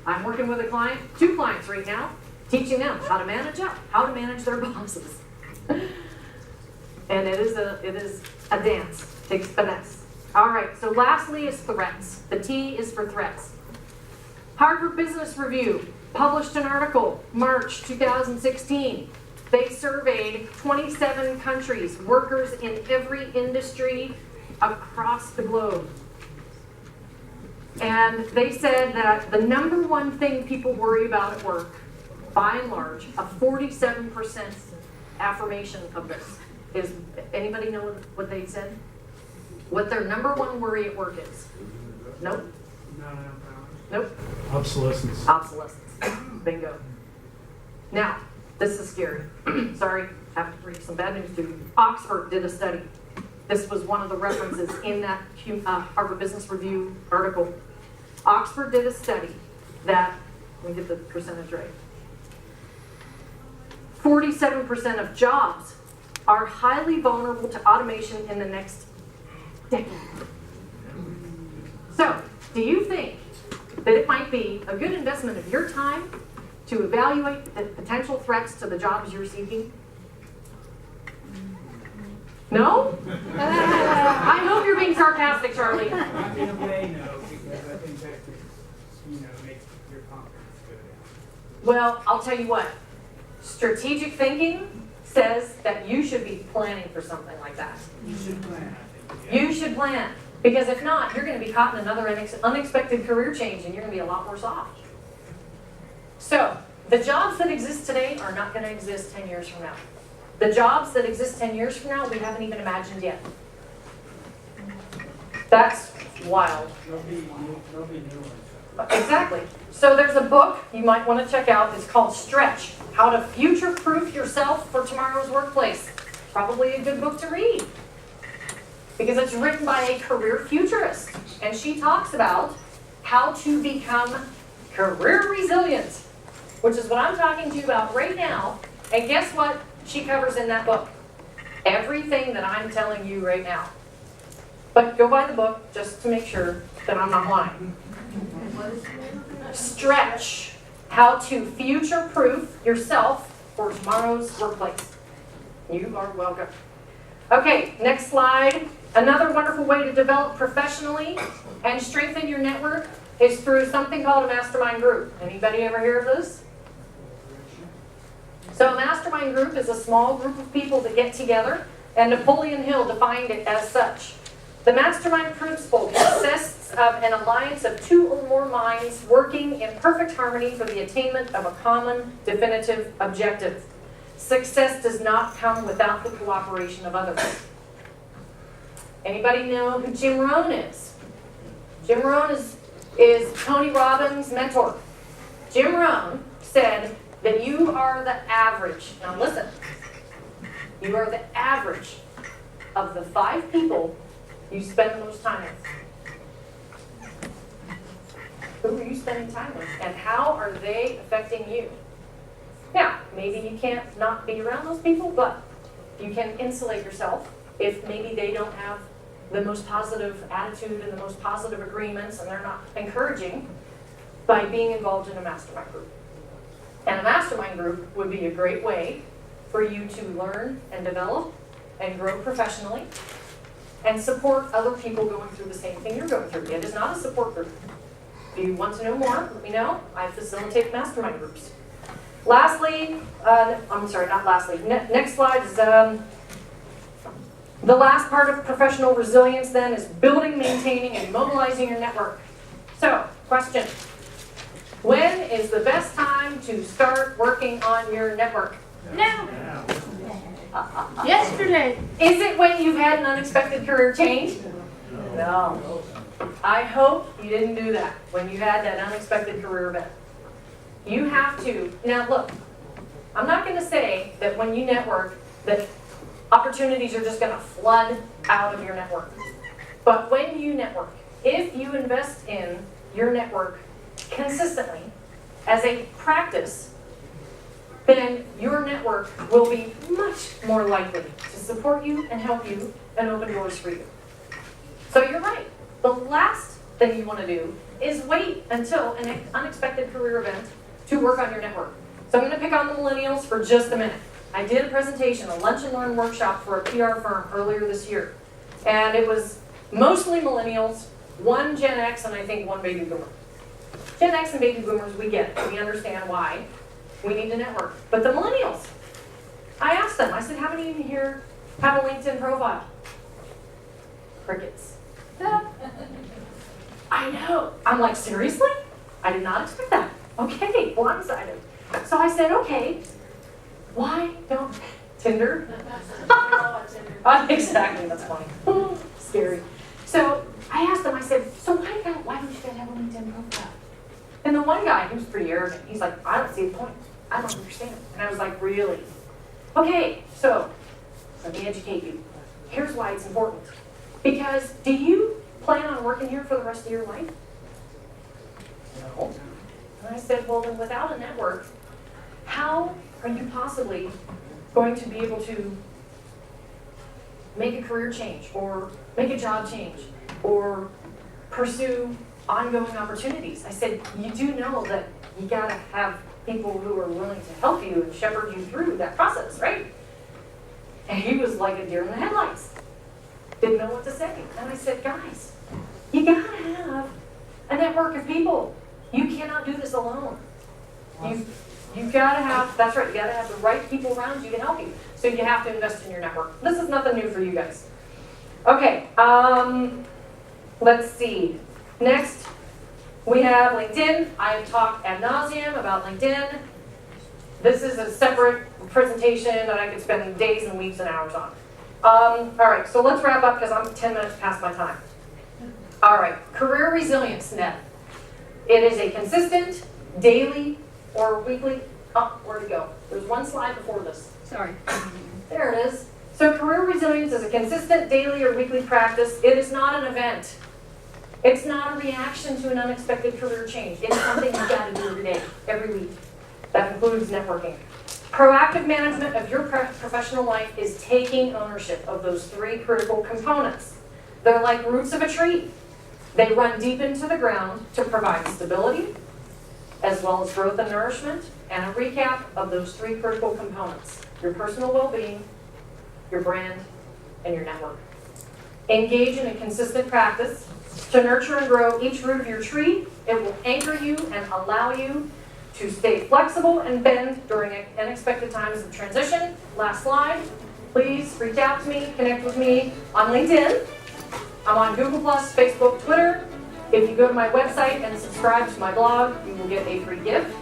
I'm working with a client, 2 clients right now, teaching them how to manage up, how to manage their bosses. And it is a dance. It takes finesse. All right, so lastly is threats. The T is for threats. Harvard Business Review published an article, March 2016. They surveyed 27 countries, workers in every industry across the globe. And they said that the number one thing people worry about at work, by and large, a 47% affirmation of this, is, anybody know what they said? What their number one worry at work is? Nope. Nope. Obsolescence. Obsolescence. Bingo. Now, this is scary. Sorry, I have to bring some bad news to you. Oxford did a study. This was one of the references in that Harvard Business Review article. Oxford did a study that, let me get the percentage right, 47% of jobs are highly vulnerable to automation in the next decade. So, do you think that it might be a good investment of your time to evaluate the potential threats to the jobs you're seeking? No? I hope you're being sarcastic, Charlie. In a way, no, because I think that could, make your confidence go down. Well, I'll tell you what. Strategic thinking says that you should be planning for something like that. You should plan, I think. Yeah. You should plan. Because if not, you're going to be caught in another unexpected career change and you're going to be a lot worse off. So, the jobs that exist today are not going to exist 10 years from now. The jobs that exist 10 years from now, we haven't even imagined yet. That's wild. There'll be new ones. Exactly. So there's a book you might want to check out. It's called Stretch, How to Future-Proof Yourself for Tomorrow's Workplace. Probably a good book to read, because it's written by a career futurist, and she talks about how to become career resilient, which is what I'm talking to you about right now. And guess what she covers in that book? Everything that I'm telling you right now. But go buy the book just to make sure that I'm not lying. Stretch, How to Future-Proof Yourself for Tomorrow's Workplace. You are welcome. Okay, next slide. Another wonderful way to develop professionally and strengthen your network is through something called a mastermind group. Anybody ever hear of this? So a mastermind group is a small group of people that get together, and Napoleon Hill defined it as such. The mastermind principle consists of an alliance of two or more minds working in perfect harmony for the attainment of a common, definitive objective. Success does not come without the cooperation of others. Anybody know who Jim Rohn is? Jim Rohn is Tony Robbins' mentor. Jim Rohn said that you are the average. Now listen. You are the average of the 5 people you spend the most time with. Who are you spending time with? And how are they affecting you? Now, maybe you can't not be around those people, but you can insulate yourself if maybe they don't have the most positive attitude and the most positive agreements and they're not encouraging, by being involved in a mastermind group. And a mastermind group would be a great way for you to learn and develop and grow professionally and support other people going through the same thing you're going through. It is not a support group. If you want to know more, let me know. I facilitate mastermind groups. Lastly, next slide is the last part of professional resilience then is building, maintaining, and mobilizing your network. So, question. When is the best time to start working on your network? Now. Yesterday. Is it when you've had an unexpected career change? No. I hope you didn't do that when you had that unexpected career event. You have to, now look, I'm not going to say that when you network that opportunities are just going to flood out of your network. But when you network, if you invest in your network consistently as a practice, then your network will be much more likely to support you and help you and open doors for you. So you're right. The last thing you want to do is wait until an unexpected career event to work on your network. So I'm going to pick on the millennials for just a minute. I did a presentation, a lunch and learn workshop for a PR firm earlier this year. And it was mostly millennials, 1 Gen X, and I think 1 baby boomer. Gen X and baby boomers, we get it. We understand why we need to network. But the millennials, I asked them, I said, how many of you here have a LinkedIn profile? Crickets. I know. I'm like, seriously? I did not expect that. Okay, blindsided. So I said, okay, why don't Tinder? Exactly, that's funny. Scary. So I asked them, I said, so why don't you guys have a LinkedIn profile? And the one guy, he was pretty arrogant, he's like, I don't see the point. I don't understand. And I was like, really? Okay, so let me educate you. Here's why it's important. Because do you plan on working here for the rest of your life? No. And I said, well, then without a network, how are you possibly going to be able to make a career change or make a job change or pursue ongoing opportunities. I said, you do know that you gotta have people who are willing to help you and shepherd you through that process, right? And he was like a deer in the headlights. Didn't know what to say. And I said, guys, you gotta have a network of people. You cannot do this alone. You've gotta have, that's right, you gotta have the right people around you to help you. So you have to invest in your network. This is nothing new for you guys. Okay, let's see. Next, we have LinkedIn. I have talked ad nauseum about LinkedIn. This is a separate presentation that I could spend days and weeks and hours on. All right, so let's wrap up because I'm 10 minutes past my time. All right, career resilience net. It is a consistent, daily, or weekly, oh, where'd it go? There's one slide before this. Sorry. There it is. So career resilience is a consistent daily or weekly practice. It is not an event. It's not a reaction to an unexpected career change. It's something you gotta do every day, every week. That includes networking. Proactive management of your professional life is taking ownership of those three critical components. They're like roots of a tree. They run deep into the ground to provide stability, as well as growth and nourishment, and a recap of those three critical components: your personal well-being, your brand, and your network. Engage in a consistent practice to nurture and grow each root of your tree. It will anchor you and allow you to stay flexible and bend during unexpected times of transition. Last slide. Please reach out to me, connect with me on LinkedIn. I'm on Google+, Facebook, Twitter. If you go to my website and subscribe to my blog, you will get a free gift.